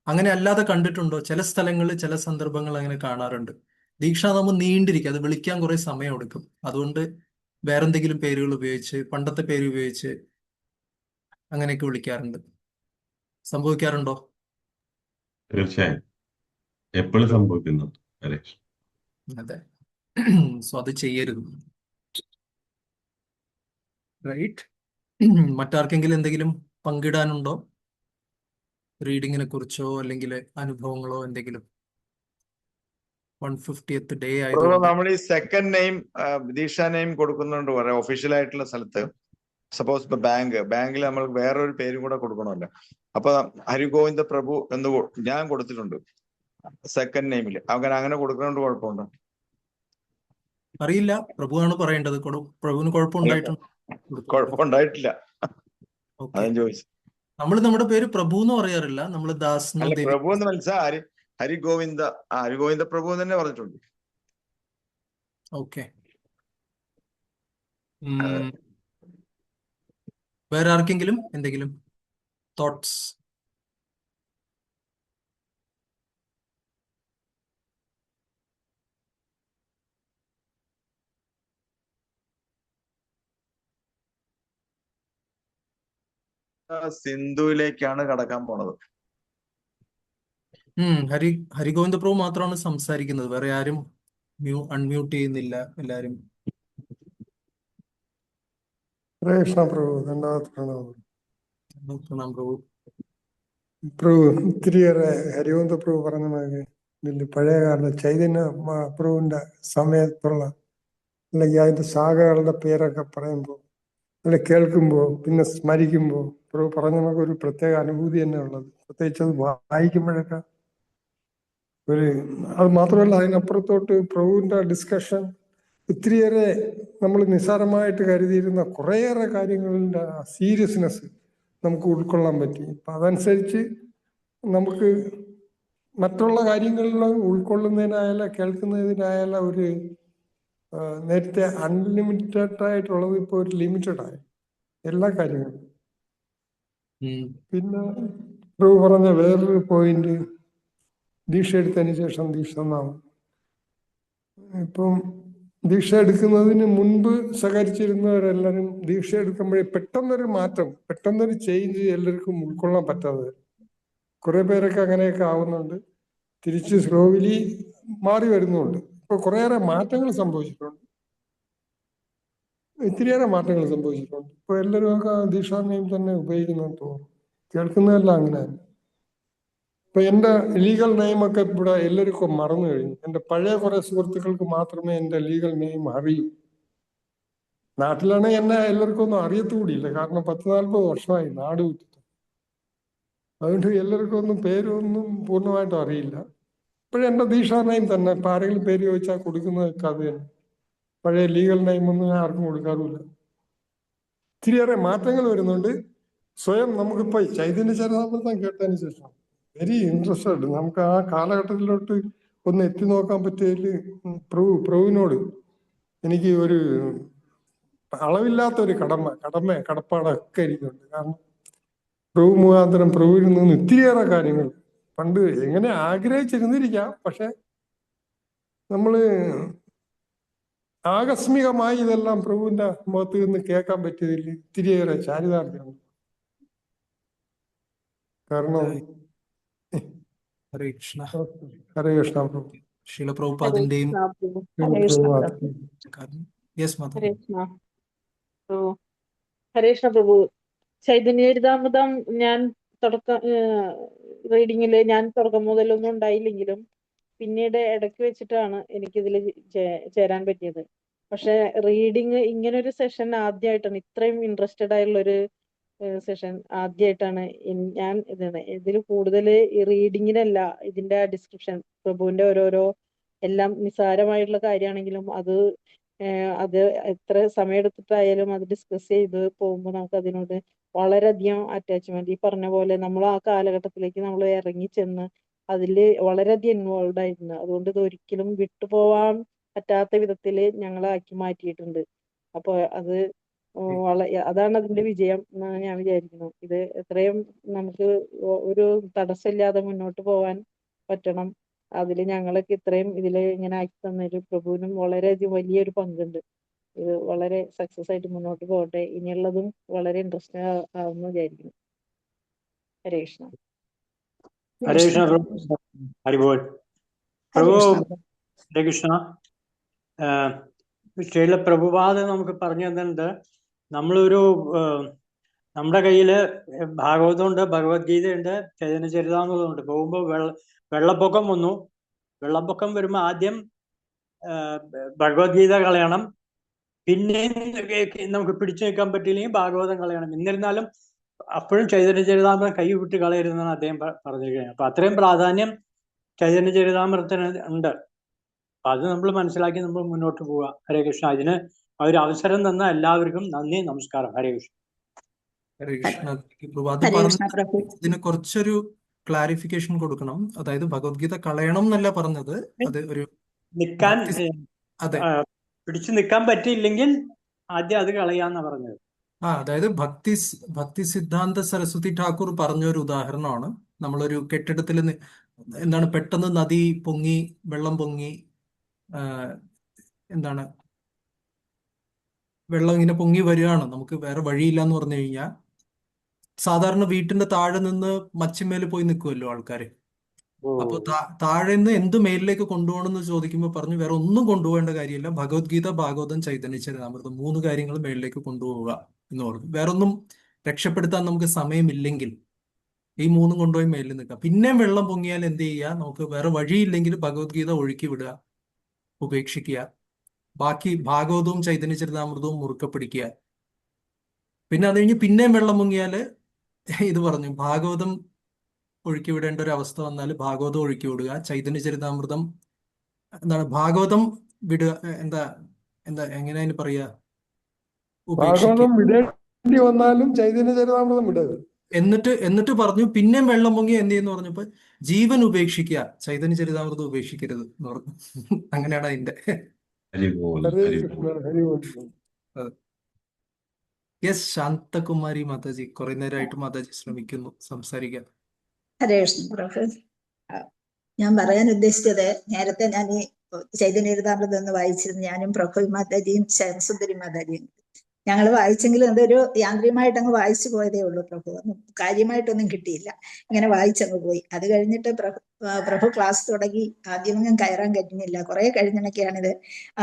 അങ്ങനെ അല്ലാതെ കണ്ടിട്ടുണ്ടോ? ചില സ്ഥലങ്ങളിൽ ചില സന്ദർഭങ്ങൾ അങ്ങനെ കാണാറുണ്ട്. ദീക്ഷാനാമം നീണ്ടിരിക്കും, അത് വിളിക്കാൻ കുറെ സമയം എടുക്കും. അതുകൊണ്ട് വേറെന്തെങ്കിലും പേരുകൾ ഉപയോഗിച്ച്, പണ്ടത്തെ പേര് ഉപയോഗിച്ച് അങ്ങനെയൊക്കെ വിളിക്കാറുണ്ട്. സംഭവിക്കാറുണ്ടോ? തീർച്ചയായും എപ്പോഴും സംഭവിക്കുന്നുണ്ട്. ഹരേ കൃഷ്ണ. അതെ. സോ അത് ചെയ്യരുത്. റൈറ്റ്. മറ്റാർക്കെങ്കിലും എന്തെങ്കിലും പങ്കിടാനുണ്ടോ? റീഡിങ്ങിനെ കുറിച്ചോ അല്ലെങ്കിൽ അനുഭവങ്ങളോ എന്തെങ്കിലും? 150th ഡേ ആയതുകൊണ്ട് നമ്മൾ ഈ സെക്കൻഡ് നെയിം ദീക്ഷ നെയിം കൊടുക്കുന്നുണ്ട് പറയാം ഒഫീഷ്യൽ ആയിട്ടുള്ള സ്ഥലത്ത്. സപ്പോസ് ഇപ്പൊ ബാങ്കിൽ നമ്മൾ വേറൊരു പേരും കൂടെ കൊടുക്കണമല്ലോ. അപ്പൊ ഹരിഗോവിന്ദ പ്രഭു എന്ന് ഞാൻ കൊടുത്തിട്ടുണ്ട് സെക്കൻഡ് നെയിമിൽ. അങ്ങനെ കൊടുക്കുന്നതുകൊണ്ട് കുഴപ്പമുണ്ടോ? അറിയില്ല, പ്രഭുവാണ് പറയേണ്ടത്. പ്രഭുവിന് കുഴപ്പമുണ്ടായിട്ടുണ്ടോ? കുഴപ്പമുണ്ടായിട്ടില്ല, ഓക്കെ. അതും ചോദിച്ചു. നമ്മൾ നമ്മുടെ പേര് പ്രഭു എന്ന് പറയാറില്ല, നമ്മൾ ദാസ് എന്നോ അല്ല, ദേവി. പ്രഭു എന്ന് മനസ്സിലായി ഹരിഗോവിന്ദ പ്രഭു എന്ന് തന്നെ പറഞ്ഞിട്ടുണ്ട്. ഓക്കെ. വേറെ ആർക്കെങ്കിലും എന്തെങ്കിലും തോട്ട്സ്? സിന്ധുവിലേക്കാണ് കടക്കാൻ പോണത്. ഹരിഗോവിന്ദ പ്രഭു മാത്രമാണ് സംസാരിക്കുന്നത്, വേറെ ആരും അൺമ്യൂട്ട് ചെയ്യുന്നില്ല. എല്ലാരും കൃഷ്ണ പ്രഭു ധന്യവാദ് പ്രണാമം. പ്രണാം പ്രഭു. പ്രഭു ഇത്തിരിയേറെ ഹരിവന്ത പ്രഭു പറഞ്ഞ മാതിരി ഇതിന്റെ പഴയകാല ചൈതന്യ പ്രഭുവിന്റെ സമയത്തുള്ള അല്ലെങ്കിൽ അതിന്റെ ശാഖകളുടെ പേരൊക്കെ പറയുമ്പോൾ അല്ലെ കേൾക്കുമ്പോൾ പിന്നെ സ്മരിക്കുമ്പോൾ പ്രഭു പറഞ്ഞ നമുക്ക് ഒരു പ്രത്യേക അനുഭൂതി തന്നെ ഉള്ളത്. പ്രത്യേകിച്ച് അത് വായിക്കുമ്പോഴൊക്കെ അത് മാത്രമല്ല അതിനപ്പുറത്തോട്ട് പ്രഭുവിന്റെ ഡിസ്കഷൻ ഒത്തിരിയേറെ നമ്മൾ നിസ്സാരമായിട്ട് കരുതിയിരുന്ന കുറേയേറെ കാര്യങ്ങളുടെ സീരിയസ്നെസ് നമുക്ക് ഉൾക്കൊള്ളാൻ പറ്റി. അപ്പൊ അതനുസരിച്ച് നമുക്ക് മറ്റുള്ള കാര്യങ്ങളിലും ഉൾക്കൊള്ളുന്നതിനായാലും കേൾക്കുന്നതിനായാലും ഒരു നേരത്തെ അൺലിമിറ്റഡ് ആയിട്ടുള്ളത് ഇപ്പോൾ ഒരു ലിമിറ്റഡ് ആയി എല്ലാ കാര്യങ്ങളും. പിന്നെ പ്രഭു പറഞ്ഞ വേറൊരു പോയിന്റ്, ദീക്ഷ എടുത്തതിന് ശേഷം ദീക്ഷ നാമം. ഇപ്പം ദീക്ഷ എടുക്കുന്നതിന് മുൻപ് സഹകരിച്ചിരുന്നവരെല്ലാവരും ദീക്ഷ എടുക്കുമ്പോഴേ പെട്ടെന്നൊരു മാറ്റം, പെട്ടെന്നൊരു ചേഞ്ച് എല്ലാവർക്കും ഉൾക്കൊള്ളാൻ പറ്റാതെ കുറെ പേരൊക്കെ അങ്ങനെയൊക്കെ ആവുന്നുണ്ട്. തിരിച്ച് സ്ലോവിലി മാറി വരുന്നുണ്ട്. ഇപ്പൊ കുറേയേറെ മാറ്റങ്ങൾ സംഭവിച്ചിട്ടുണ്ട്, ഇത്തിരിയേറെ മാറ്റങ്ങൾ സംഭവിച്ചിട്ടുണ്ട്. ഇപ്പൊ എല്ലാവരും ഒക്കെ ദീക്ഷാ നെയിം തന്നെ ഉപയോഗിക്കുന്നെന്ന് തോന്നുന്നു. കേൾക്കുന്നതെല്ലാം അങ്ങനെ. ഇപ്പൊ എന്റെ ലീഗൽ നെയിമൊക്കെ ഇവിടെ എല്ലാവർക്കും മറന്നു കഴിഞ്ഞു. എന്റെ പഴയ കുറെ സുഹൃത്തുക്കൾക്ക് മാത്രമേ എന്റെ ലീഗൽ നെയിം അറിയൂ. നാട്ടിലാണെങ്കിൽ എന്നെ എല്ലാവർക്കും ഒന്നും അറിയത്തുകൂടിയില്ല, കാരണം 40-40 വർഷമായി നാട് വിട്ടിട്ട്. അതുകൊണ്ട് എല്ലാവർക്കും ഒന്നും പേരൊന്നും പൂർണ്ണമായിട്ടും അറിയില്ല. ഇപ്പോഴും എന്റെ ദീക്ഷാ നെയിം തന്നെ. ഇപ്പൊ ആരെങ്കിലും പേര് ചോദിച്ചാൽ കൊടുക്കുന്നതൊക്കെ അത് തന്നെ. പഴയ ലീഗൽ നെയിമൊന്നും ഞാൻ ആർക്കും കൊടുക്കാറില്ല. ഇത്തിരിയേറെ മാറ്റങ്ങൾ വരുന്നുണ്ട്. സ്വയം നമുക്കിപ്പോ ചൈതന്യ ചരിതാമൃതം കേട്ടതിന് ശേഷം വെരി ഇൻട്രസ്റ്റഡ്. നമുക്ക് ആ കാലഘട്ടത്തിലോട്ട് ഒന്ന് എത്തി നോക്കാൻ പറ്റിയതിൽ പ്രഭുവിനോട് എനിക്ക് ഒരു അളവില്ലാത്ത ഒരു കടപ്പാടൊക്കെ എനിക്കുണ്ട്. കാരണം പ്രഭു മുഖാന്തരം പ്രഭുവിൽ നിന്ന് ഇത്തിരിയേറെ കാര്യങ്ങൾ പണ്ട് എങ്ങനെ ആഗ്രഹിച്ചിരുന്നിരിക്കാം, പക്ഷെ നമ്മള് ആകസ്മികമായി ഇതെല്ലാം പ്രഭുവിന്റെ മുഖത്ത് നിന്ന് കേൾക്കാൻ പറ്റിയതിൽ ഇത്തിരിയേറെ ചാരിതാർത്ഥ്യമുണ്ട്. കാരണം ഹരേ കൃഷ്ണ. ഹരേ കൃഷ്ണ പ്രഭു. ശീല പ്രഭുപാദിന്റെയും യെസ് മാധവ്. ഹരേ കൃഷ്ണ പ്രഭു. ചൈതന്യചരിതാമൃതം ഞാൻ റീഡിങ്ങില് ഞാൻ തുടക്കം മുതലൊന്നും ഉണ്ടായില്ലെങ്കിലും പിന്നീട് ഇടയ്ക്ക് വെച്ചിട്ടാണ് എനിക്കിതിൽ ചേരാൻ പറ്റിയത്. പക്ഷെ റീഡിങ് ഇങ്ങനൊരു സെഷൻ ആദ്യമായിട്ടാണ്, ഇത്രയും ഇൻട്രസ്റ്റഡ് ആയിട്ടുള്ളൊരു സെഷൻ ആദ്യമായിട്ടാണ് ഞാൻ ഇതിൽ കൂടുതൽ ഈ റീഡിങ്ങിനല്ല, ഇതിന്റെ ഡിസ്ക്രിപ്ഷൻ പ്രഭുവിന്റെ ഓരോരോ എല്ലാം നിസ്സാരമായിട്ടുള്ള കാര്യമാണെങ്കിലും അത് എത്ര സമയമെടുത്തിട്ടായാലും അത് ഡിസ്കസ് ചെയ്ത് പോകുമ്പോൾ നമുക്ക് അതിനോട് വളരെയധികം അറ്റാച്ച്മെന്റ്, ഈ പറഞ്ഞ പോലെ നമ്മൾ ആ കാലഘട്ടത്തിലേക്ക് നമ്മൾ ഇറങ്ങി ചെന്ന് അതില് വളരെയധികം ഇൻവോൾവ് ആയിരുന്നു. അതുകൊണ്ട് ഇത് ഒരിക്കലും വിട്ടുപോവാൻ പറ്റാത്ത വിധത്തില് ഞങ്ങളെ ആക്കി മാറ്റിയിട്ടുണ്ട്. അപ്പൊ അത് അതാണ് അതിന്റെ വിജയം എന്നാണ് ഞാൻ വിചാരിക്കുന്നത്. ഇത് എത്രയും നമുക്ക് ഒരു തടസ്സമില്ലാതെ മുന്നോട്ട് പോവാൻ പറ്റണം. അതില് ഞങ്ങളൊക്കെ ഇത്രയും ഇതില് ഇങ്ങനെ ആക്കി തന്നൊരു പ്രഭുവിനും വളരെയധികം വലിയൊരു പങ്കുണ്ട്. ഇത് വളരെ സക്സസ് ആയിട്ട് മുന്നോട്ട് പോകട്ടെ. ഇനിയുള്ളതും വളരെ ഇൻട്രസ്റ്റിംഗ് ആവുമെന്ന് വിചാരിക്കുന്നു. ഹരേ കൃഷ്ണ. ഹരേ കൃഷ്ണ പ്രഭു. ഹരിബോൾ പ്രഭു. ഹരേ കൃഷ്ണ. ശ്രീല പ്രഭുപാദ് നമുക്ക് പറഞ്ഞു തന്നിട്ടുണ്ട്. നമ്മളൊരു നമ്മുടെ കയ്യില് ഭാഗവതമുണ്ട്, ഭഗവത്ഗീതയുണ്ട്, ചൈതന്യ ചരിതാമൃതമുണ്ട്. പോകുമ്പോൾ വെള്ളപ്പൊക്കം വന്നു. വെള്ളപ്പൊക്കം വരുമ്പോൾ ആദ്യം ഭഗവത്ഗീത കളയണം. പിന്നെ നമുക്ക് പിടിച്ചു നിൽക്കാൻ പറ്റിയില്ലെങ്കിൽ ഭാഗവതം കളയണം. എന്നിരുന്നാലും അപ്പോഴും ചൈതന്യ ചരിതാമൃതം കൈ വിട്ട് കളയരുതെന്നാണ് അദ്ദേഹം പറഞ്ഞിരിക്കുന്നത്. അപ്പൊ അത്രയും പ്രാധാന്യം ചൈതന്യ ചരിതാമൃതത്തിന് ഉണ്ട്. അപ്പൊ അത് നമ്മൾ മനസ്സിലാക്കി നമ്മൾ മുന്നോട്ട് പോവുക. ഹരേ കൃഷ്ണ. അതിന് ഒരു അവസരം തന്ന എല്ലാവർക്കും നന്ദി, നമസ്കാരം. ഹരേ കൃഷ്ണ. ഹരേ കൃഷ്ണ. പ്രഭാത് പറഞ്ഞ ഇതിന് കുറച്ചൊരു ക്ലാരിഫിക്കേഷൻ കൊടുക്കണം. അതായത് ഭഗവത്ഗീത കളയണം എന്നല്ല പറഞ്ഞത്. അത് ഒരു നിൽക്കാൻ അതെ, പിടിച്ചു നിൽക്കാൻ പറ്റിയില്ലെങ്കിൽ ആദ്യം അത് കളയാന്നാ പറഞ്ഞത്. അതായത് ഭക്തി സിദ്ധാന്ത സരസ്വതി ഠാക്കൂർ പറഞ്ഞൊരു ഉദാഹരണമാണ്. നമ്മളൊരു കെട്ടിടത്തിൽ എന്താണ് പെട്ടെന്ന് നദി പൊങ്ങി, വെള്ളം പൊങ്ങി, എന്താണ് വെള്ളം ഇങ്ങനെ പൊങ്ങി വരികയാണ്, നമുക്ക് വേറെ വഴിയില്ല എന്ന് പറഞ്ഞു കഴിഞ്ഞാൽ സാധാരണ വീട്ടിന്റെ താഴെ നിന്ന് മച്ചിന്മേൽ പോയി നിൽക്കുമല്ലോ ആൾക്കാര്. അപ്പൊ താഴെ നിന്ന് എന്ത് മേലിലേക്ക് കൊണ്ടുപോകണമെന്ന് ചോദിക്കുമ്പോൾ പറഞ്ഞു വേറെ ഒന്നും കൊണ്ടുപോകേണ്ട കാര്യമില്ല, ഭഗവത്ഗീത, ഭാഗവതം, ചൈതന്യ ചരിതാമൃതം 3 കാര്യങ്ങൾ മേലിലേക്ക് കൊണ്ടുപോവുക എന്ന് പറഞ്ഞു. വേറൊന്നും രക്ഷപ്പെടുത്താൻ നമുക്ക് സമയമില്ലെങ്കിൽ ഈ 3 കൊണ്ടുപോയി മേലിൽ നിൽക്കുക. പിന്നെയും വെള്ളം പൊങ്ങിയാൽ എന്ത് ചെയ്യുക? നമുക്ക് വേറെ വഴിയില്ലെങ്കിൽ ഭഗവത്ഗീത ഒഴുക്കി വിടുക, ഉപേക്ഷിക്കുക. ബാക്കി ഭാഗവതവും ചൈതന്യ ചരിതാമൃതവും മുറുക്കെ പിടിക്കുക. പിന്നെ അത് കഴിഞ്ഞ് പിന്നെയും വെള്ളം പൊങ്ങിയാല് ഇത് പറഞ്ഞു ഭാഗവതം ഒഴുക്കി വിടേണ്ട ഒരു അവസ്ഥ വന്നാൽ ഭാഗവതം ഒഴുക്കി വിടുക. ചൈതന്യ ചരിതാമൃതം എന്താണ് ഭാഗവതം വിടുക, എന്താ എങ്ങനെ അതിന് പറയാ, ഭാഗവതം വിടേണ്ടി വന്നാലും ചൈതന്യ ചരിതാമൃതം വിടരുത്. എന്നിട്ട് പറഞ്ഞു പിന്നെയും വെള്ളം പൊങ്ങി എന്ത് ചെയ്യുന്നു പറഞ്ഞപ്പോ ജീവൻ ഉപേക്ഷിക്കുക, ചൈതന്യ ചരിതാമൃതം ഉപേക്ഷിക്കരുത് എന്ന് പറഞ്ഞു. അങ്ങനെയാണ് അതിന്റെ. ഹരിബോൾ. ഹരേ ഹരിബോൾ. കൃഷ്ണ. ഹരിബോൾ. യെസ്, ശാന്തകുമാരി മാതാജി. കുറെ നേരമായിട്ട് മാതാജി ശ്രമിക്കുന്നു സംസാരിക്കാൻ. ഹരേ കൃഷ്ണ പ്രഭു. ഞാൻ പറയാൻ ഉദ്ദേശിച്ചത്, നേരത്തെ ഞാൻ ഈ ചൈതന്യചരിതാമൃതം ഒന്ന് വായിച്ചിരുന്നു. ഞാനും പ്രഭു മാതാജിയും ശ്യാമസുന്ദരി മാതാജിയും ഞങ്ങൾ വായിച്ചെങ്കിലും അതൊരു യാന്ത്രികമായിട്ട് അങ്ങ് വായിച്ചു പോയതേ ഉള്ളൂ പ്രഭു. ഒന്നും കാര്യമായിട്ടൊന്നും കിട്ടിയില്ല, ഇങ്ങനെ വായിച്ചങ്ങ് പോയി. അത് കഴിഞ്ഞിട്ട് പ്രഭു ക്ലാസ് തുടങ്ങി. ആദ്യമൊന്നും കയറാൻ കഴിഞ്ഞില്ല, കുറെ കഴിഞ്ഞിടയ്ക്കാണിത്.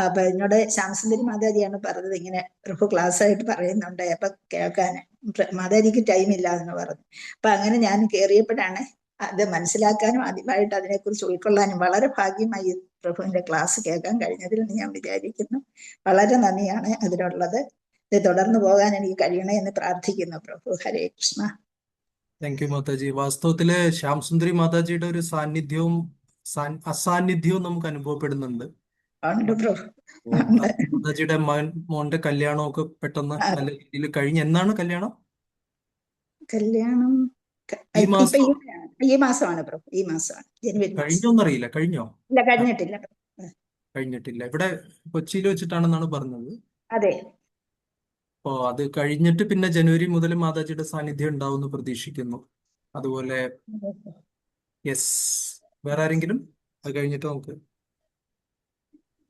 അപ്പൊ എന്നോട് ശ്യാമസുന്ദരി മാതാജിയാണ് പറഞ്ഞത്, ഇങ്ങനെ പ്രഭു ക്ലാസ് ആയിട്ട് പറയുന്നുണ്ട്, അപ്പൊ കേൾക്കാൻ മാതാജിക്ക് ടൈമില്ല എന്ന് പറഞ്ഞു. അപ്പൊ അങ്ങനെ ഞാൻ കയറിയപ്പോഴാണ് അത് മനസ്സിലാക്കാനും ആദ്യമായിട്ട് അതിനെക്കുറിച്ച് ഉൾക്കൊള്ളാനും വളരെ ഭാഗ്യമായി പ്രഭുവിന്റെ ക്ലാസ് കേൾക്കാൻ കഴിഞ്ഞതിൽ ഞാൻ വിചാരിക്കുന്നു. വളരെ നന്ദിയാണ് അതിനുള്ളത്. ഇത് തുടർന്ന് പോകാൻ എനിക്ക് കഴിയണേ എന്ന് പ്രാർത്ഥിക്കുന്നു പ്രഭു. ഹരേ കൃഷ്ണ. താങ്ക് യു മാതാജി. വാസ്തവത്തില് ശ്യാംസുന്ദരി മാതാജിയുടെ ഒരു സാന്നിധ്യവും അസാന്നിധ്യവും നമുക്ക് അനുഭവപ്പെടുന്നുണ്ട്. ഉണ്ട് പ്രഭു. മാതാജിയുടെ മോന്റെ കല്യാണമൊക്കെ പെട്ടെന്ന് നല്ല രീതിയിൽ കഴിഞ്ഞു. എന്നാണ് കല്യാണം? കല്യാണം ഈ മാസം ഈ മാസമാണ് പ്രഭു, ഈ മാസമാണ്, ജനുവരി. കഴിഞ്ഞോന്നറിയില്ല. കഴിഞ്ഞോ? ഇല്ല, കഴിഞ്ഞിട്ടില്ല. കഴിഞ്ഞിട്ടില്ല. ഇവിടെ കൊച്ചിയിൽ വെച്ചിട്ടാണെന്നാണ് പറഞ്ഞത്. അതെ. അപ്പോ അത് കഴിഞ്ഞിട്ട് പിന്നെ ജനുവരി മുതൽ മാതാജിയുടെ സാന്നിധ്യം ഉണ്ടാവുമെന്ന് പ്രതീക്ഷിക്കുന്നു. അതുപോലെ യെസ്, വേറെ ആരെങ്കിലും അത് കഴിഞ്ഞിട്ട് നമുക്ക്.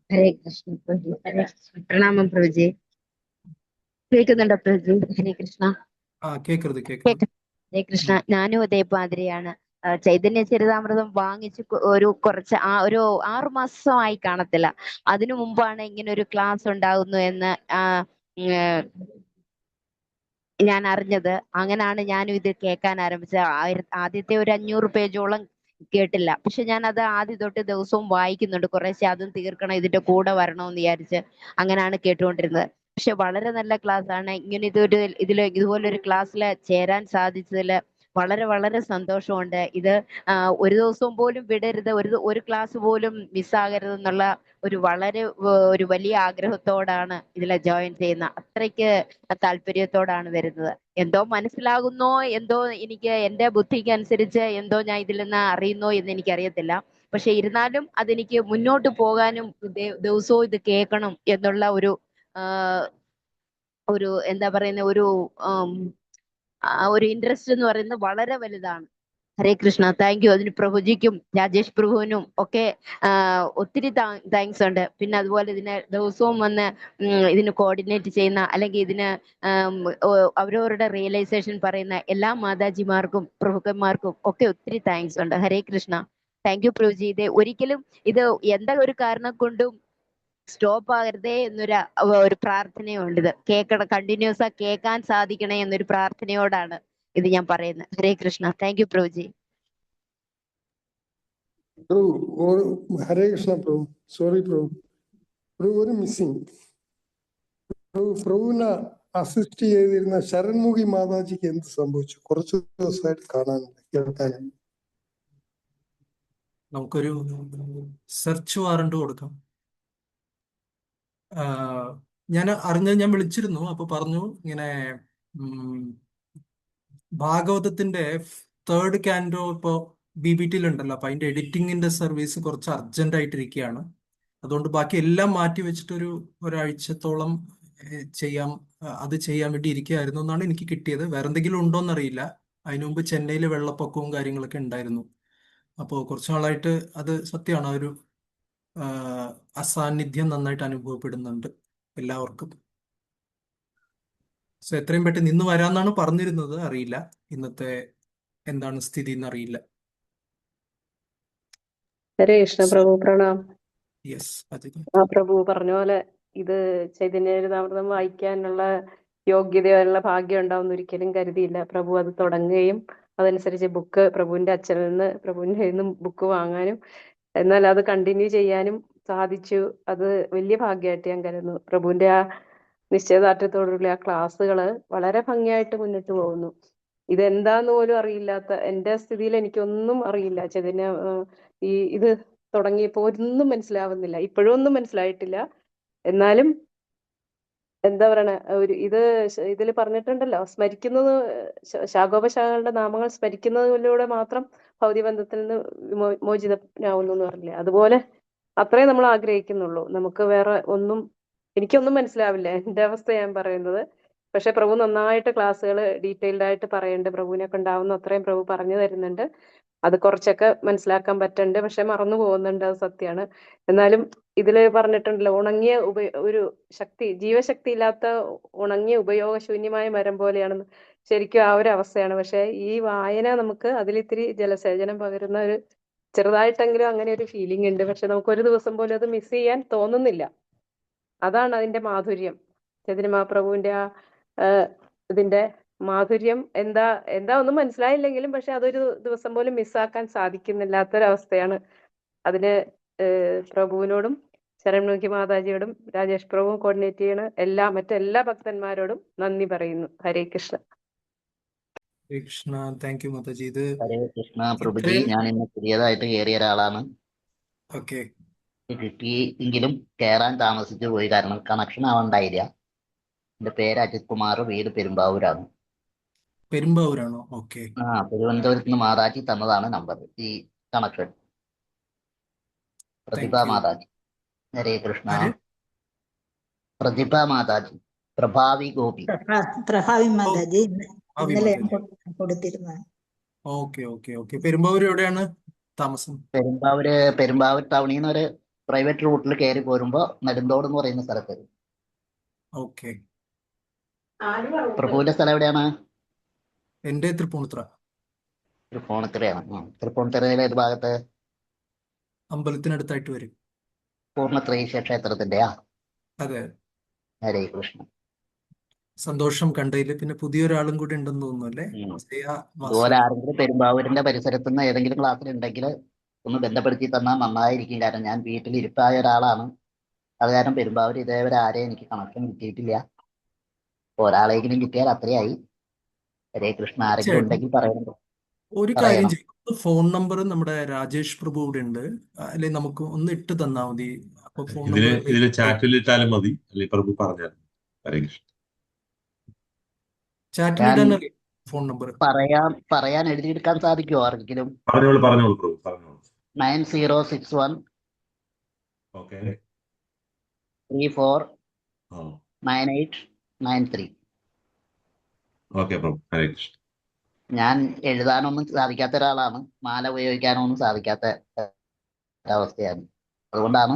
ഹരേ കൃഷ്ണ പ്രഭു. ഹരേ കൃഷ്ണ. പ്രണാമം പ്രഭുജി. കേൾക്കുന്നുണ്ടോ പ്രഭുജി? ഹരേ കൃഷ്ണ. കേക്കരുത്. ഹരേ കൃഷ്ണ. ഞാനും അതേ പാതിരിയാണ്. ചൈതന്യ ചരിതാമൃതം വാങ്ങിച്ച് ഒരു 6 മാസമായി കാണത്തില്ല. അതിനു മുമ്പാണ് ഇങ്ങനെ ഒരു ക്ലാസ് ഉണ്ടാകുന്നു എന്ന് ഞാൻ അറിഞ്ഞത്. അങ്ങനെയാണ് ഞാനും ഇത് കേൾക്കാൻ ആരംഭിച്ചത്. ആദ്യത്തെ ഒരു 500 പേജോളം കേട്ടില്ല. പക്ഷെ ഞാൻ അത് ആദ്യം തൊട്ട് ദിവസവും വായിക്കുന്നുണ്ട്. കുറേശ്ശെ അതും തീർക്കണം, ഇതിന്റെ കൂടെ വരണമെന്ന് വിചാരിച്ച് അങ്ങനെയാണ് കേട്ടുകൊണ്ടിരുന്നത്. പക്ഷെ വളരെ നല്ല ക്ലാസ് ആണ്. ഇങ്ങനെ ഇതുപോലൊരു ക്ലാസ്സിൽ ചേരാൻ സാധിച്ചതിൽ വളരെ വളരെ സന്തോഷമുണ്ട്. ഇത് ഒരു ദിവസം പോലും വിടരുത്, ഒരു ക്ലാസ് പോലും മിസ്സാകരുത് എന്നുള്ള ഒരു വലിയ ആഗ്രഹത്തോടാണ് ഇതിൽ ജോയിൻ ചെയ്യുന്നത്. അത്രയ്ക്ക് താല്പര്യത്തോടാണ് വരുന്നത്. എന്തോ മനസ്സിലാകുന്നോ എന്തോ, എനിക്ക് എന്റെ ബുദ്ധിക്ക് അനുസരിച്ച് എന്തോ ഞാൻ ഇതിൽ നിന്ന് അറിയുന്നോ എന്ന് എനിക്കറിയത്തില്ല. പക്ഷെ ഇരുന്നാലും അതെനിക്ക് മുന്നോട്ട് പോകാനും ദിവസവും ഇത് കേൾക്കണം എന്നുള്ള ഒരു എന്താ പറയുന്ന ഒരു ഇൻട്രസ്റ്റ് എന്ന് പറയുന്നത് വളരെ വലുതാണ്. ഹരേ കൃഷ്ണ. Thank you. അതിന് പ്രഭുജിക്കും രാജേഷ് പ്രഭുവിനും ഒക്കെ ഒത്തിരി താങ്ക്സ് ഉണ്ട്. പിന്നെ അതുപോലെ ഇതിനെ ദിവസവും വന്ന് ഇതിന് കോർഡിനേറ്റ് ചെയ്യുന്ന, അല്ലെങ്കിൽ ഇതിന് അവരവരുടെ റിയലൈസേഷൻ പറയുന്ന എല്ലാ മാതാജിമാർക്കും പ്രഭുക്കന്മാർക്കും ഒക്കെ ഒത്തിരി താങ്ക്സ് ഉണ്ട്. ഹരേ കൃഷ്ണ. Thank you പ്രഭുജി. ഇത് എന്താ ഒരു കാരണം കൊണ്ടും സ്റ്റോപ്പ് ആകരുതേ ഒരു പ്രാർത്ഥനയുണ്ട്. ഇത് കേൾക്കണം, കണ്ടിന്യൂസ് ആ കേൾക്കാൻ സാധിക്കണേ എന്നൊരു പ്രാർത്ഥനയോടാണ് ഇത് ഞാൻ പറയുന്നത്. ഹരേ കൃഷ്ണ. താങ്ക് യു പ്രഭുജി. ഹരേ കൃഷ്ണ പ്രഭു. സോറി പ്രഭു. പ്രഭു ഒരു മിസ്സിംഗ്. പ്രഭുവിനെ അസിസ്റ്റ് ചെയ്തിരുന്ന ശരൺമുഖി മാതാജിക്ക് എന്ത് സംഭവിച്ചു? കുറച്ചു ദിവസമായിട്ട് കാണാനുണ്ട്, കേൾക്കാനുണ്ട്. നമുക്കൊരു സെർച്ച് വാറണ്ട് കൊടുക്കാം. ഞാൻ ഞാൻ വിളിച്ചിരുന്നു. അപ്പൊ പറഞ്ഞു ഇങ്ങനെ ഭാഗവതത്തിന്റെ 3rd കാൻഡോ ഇപ്പോ BBTയിൽ ഉണ്ടല്ലോ, അപ്പൊ അതിന്റെ എഡിറ്റിങ്ങിന്റെ സർവീസ് കുറച്ച് അർജന്റ് ആയിട്ടിരിക്കുകയാണ്. അതുകൊണ്ട് ബാക്കി എല്ലാം മാറ്റി വെച്ചിട്ട് ഒരാഴ്ചത്തോളം അത് ചെയ്യാൻ വേണ്ടി ഇരിക്കുകയായിരുന്നു എന്നാണ് എനിക്ക് കിട്ടിയത്. വേറെ എന്തെങ്കിലും ഉണ്ടോന്നറിയില്ല. അതിനു മുമ്പ് ചെന്നൈയിൽ വെള്ളപ്പൊക്കവും കാര്യങ്ങളൊക്കെ ഉണ്ടായിരുന്നു. അപ്പോൾ കുറച്ചു നാളായിട്ട് അത് സത്യമാണ്, അസാന്നിധ്യം നന്നായിട്ട് അനുഭവപ്പെടുന്നുണ്ട് എല്ലാവർക്കും. സോ എത്രയും പെട്ടെന്ന് ഇന്ന് വരാന്നാണ് പറഞ്ഞിരുന്നത്. അറിയില്ല ഇന്നത്തെ എന്താണ് സ്ഥിതി എന്നറിയില്ല. ഹരേ കൃഷ്ണ പ്രഭു. പ്രണാം. യെസ്, പ്രഭു പറഞ്ഞ പോലെ ഇത് ചൈതന്യചരിതാമൃതം വായിക്കാനുള്ള യോഗ്യതയുള്ള ഭാഗ്യം ഉണ്ടാവുന്ന ഒരിക്കലും കരുതിയില്ല. പ്രഭു അത് തുടങ്ങുകയും അതനുസരിച്ച് ബുക്ക് പ്രഭുവിന്റെ അച്ഛനിൽ നിന്ന് പ്രഭുവിന്റെ നിന്നും ബുക്ക് വാങ്ങാനും എന്നാൽ അത് കണ്ടിന്യൂ ചെയ്യാനും സാധിച്ചു. അത് വലിയ ഭാഗ്യമായിട്ട് ഞാൻ കരുതുന്നു. പ്രഭുവിന്റെ ആ നിശ്ചയദാർഢ്യത്തോടുള്ള ആ ക്ലാസ്സുകള് വളരെ ഭംഗിയായിട്ട് മുന്നിട്ട് പോകുന്നു. ഇതെന്താന്ന് പോലും അറിയില്ലാത്ത എന്റെ സ്ഥിതിയിൽ എനിക്കൊന്നും അറിയില്ല. ചൈതന്യ ഇത് തുടങ്ങിയപ്പോ ഒന്നും മനസ്സിലാവുന്നില്ല. ഇപ്പോഴും ഒന്നും മനസ്സിലായിട്ടില്ല. എന്നാലും എന്താ പറയണ ഇതിൽ പറഞ്ഞിട്ടുണ്ടല്ലോ, സ്മരിക്കുന്നത് ശാഖോപശാഖകളുടെ നാമങ്ങൾ സ്മരിക്കുന്നതിലൂടെ മാത്രം ഭൗതികബന്ധത്തിൽ നിന്ന് മോചിതനാവുന്നു എന്ന് പറഞ്ഞില്ലേ, അതുപോലെ അത്രേ നമ്മൾ ആഗ്രഹിക്കുന്നുള്ളൂ. നമുക്ക് വേറെ എനിക്കൊന്നും മനസ്സിലാവില്ല. എന്റെ അവസ്ഥ ഞാൻ പറയുന്നത്. പക്ഷെ പ്രഭു നന്നായിട്ട് ക്ലാസ്സുകൾ ഡീറ്റെയിൽഡ് ആയിട്ട് പറയുന്നുണ്ട്. പ്രഭുവിനെ കൊണ്ടാവുന്ന അത്രയും പ്രഭു പറഞ്ഞു തരുന്നുണ്ട്. അത് കുറച്ചൊക്കെ മനസ്സിലാക്കാൻ പറ്റുന്നുണ്ട്, പക്ഷെ മറന്നു പോകുന്നുണ്ട്. അത് സത്യമാണ്. എന്നാലും ഇതില് പറഞ്ഞിട്ടുണ്ടല്ലോ, ഉണങ്ങിയ ഒരു ശക്തി, ജീവശക്തി ഇല്ലാത്ത ഉണങ്ങിയ ഉപയോഗശൂന്യമായ മരം പോലെയാണെന്ന്. ശരിക്കും ആ ഒരു അവസ്ഥയാണ്. പക്ഷെ ഈ വായന നമുക്ക് അതിലിത്തിരി ജലസേചനം പകരുന്ന ചെറുതായിട്ടെങ്കിലും അങ്ങനെ ഒരു ഫീലിംഗ് ഉണ്ട്. പക്ഷെ നമുക്ക് ഒരു ദിവസം പോലും അത് മിസ് ചെയ്യാൻ തോന്നുന്നില്ല. അതാണ് അതിന്റെ മാധുര്യം. ചൈതന്യ മഹാപ്രഭുവിന്റെ ഇതിന്റെ മാധുര്യം എന്താ ഒന്നും മനസ്സിലായില്ലെങ്കിലും പക്ഷെ അതൊരു ദിവസം പോലും മിസ്സാക്കാൻ സാധിക്കുന്നില്ലാത്തൊരവസ്ഥയാണ്. അതിന് പ്രഭുവിനോടും ശരൺമുഖി മാതാജിയോടും രാജേഷ് പ്രഭുവും കോർഡിനേറ്റ് ചെയ്യണ മറ്റെല്ലാ ഭക്തന്മാരോടും നന്ദി പറയുന്നു. ഹരേ കൃഷ്ണ. ഹരേ കൃഷ്ണ. താങ്ക് യു മാതാജി. ഹരേ കൃഷ്ണ പ്രഭുജി. ഞാൻ ഇന്ന് പുതിയതായിട്ട് കയറിയ ഒരാളാണ്. ഓക്കെ. കിട്ടിയെങ്കിലും കയറാൻ താമസിച്ചു പോയി, കാരണം കണക്ഷൻ ആവണ്ടായില്ല. എന്റെ പേര് അജിത് കുമാർ, വീട് പെരുമ്പാവൂരാണ്. പെരുമ്പാവൂരാണോ? ഓക്കെ. തിരുവനന്തപുരത്ത് നിന്ന് മാതാജി തന്നതാണ് നമ്പർ, ഈ കണക്ഷൻ. പ്രതിഭ മാതാജി. ഹരേ കൃഷ്ണ. പ്രതിഭ മാതാജി. പ്രഭാവി ഗോപി. പ്രഭാവി മാതാജി ഇന്നലെ കൊടുത്തിരുന്ന. Okay okay okay. പെരുമ്പാവൂർ എവിടെയാണ് താമസം? പെരുമ്പാവൂർ ടൗണിൽ നിന്ന് ഒരു പ്രൈവറ്റ് റൂട്ടിൽ കയറി പോരുമ്പോ നെടുന്തോട് എന്ന് പറയുന്ന സ്ഥലത്ത്. ഓക്കെ. പ്രഭുവിന്റെ സ്ഥലം എവിടെയാണ്? എന്റെ തൃപ്പൂണിത്തുറ. തൃപ്പൂണിത്തുറയാണ്. തൃപ്പൂണിത്തുറയിലെ ഏത് ഭാഗത്ത്? അമ്പലത്തിനടുത്തായിട്ട് വരും. പൂർണ്ണത്രയീശ ക്ഷേത്രത്തിന്റെയാ? അതെ. ഹരേ കൃഷ്ണ. സന്തോഷം കണ്ടതില്. പിന്നെ പുതിയൊരാളും കൂടി ഉണ്ടെന്ന് തോന്നുന്നു അല്ലേ? അതുപോലെ ആരെങ്കിലും പെരുമ്പാവൂരിന്റെ പരിസരത്ത് നിന്ന് ഏതെങ്കിലും ക്ലാസ്സിൽ ഉണ്ടെങ്കിൽ ഒന്ന് ബന്ധപ്പെടുത്തി തന്നാൽ നന്നായിരിക്കും. കാരണം ഞാൻ വീട്ടിൽ ഇരിപ്പായ ഒരാളാണ്. അത് കാരണം പെരുമ്പാവൂർ ഇതേവരെ ആരെയും എനിക്ക് കണക്ഷൻ കിട്ടിയിട്ടില്ല. ഒരാളെങ്കിലും കിട്ടിയാൽ അത്രയായി. ഹരേ കൃഷ്ണ. ആരെങ്കിലും ഉണ്ടെങ്കിൽ പറയുന്നുണ്ടോ? ഒരു കാര്യം പറയണം. ചെയ്യും, ഫോൺ നമ്പർ നമ്മുടെ രാജേഷ് പ്രഭു ഇവിടെ ഉണ്ട്, അല്ലെ നമുക്ക് ഒന്ന് ഇട്ട് തന്നാൽ മതി. അപ്പൊ ഫോൺ നമ്പർ ഇതില് ചാറ്റിൽ ഇട്ടാലും മതി, അല്ലെങ്കിൽ പ്രഭു പറഞ്ഞാൽ. ഹരേ കൃഷ്ണ. ചാറ്റിൽ ഞാൻ ഇടാൻ അറിയാം ഫോൺ നമ്പർ. പറയാൻ എഴുതിയെടുക്കാൻ സാധിക്കുമോ ആർക്കെങ്കിലും? പറഞ്ഞോളൂ പ്രഭു, പറഞ്ഞോളൂ. 9061 ഓക്കെ. 349893. ഓക്കെ പ്രഭു. ഹരേ കൃഷ്ണ. ഞാൻ എഴുതാനൊന്നും സാധിക്കാത്ത ഒരാളാണ്, മാല ഉപയോഗിക്കാനൊന്നും സാധിക്കാത്ത അവസ്ഥയാണ്. അതുകൊണ്ടാണ്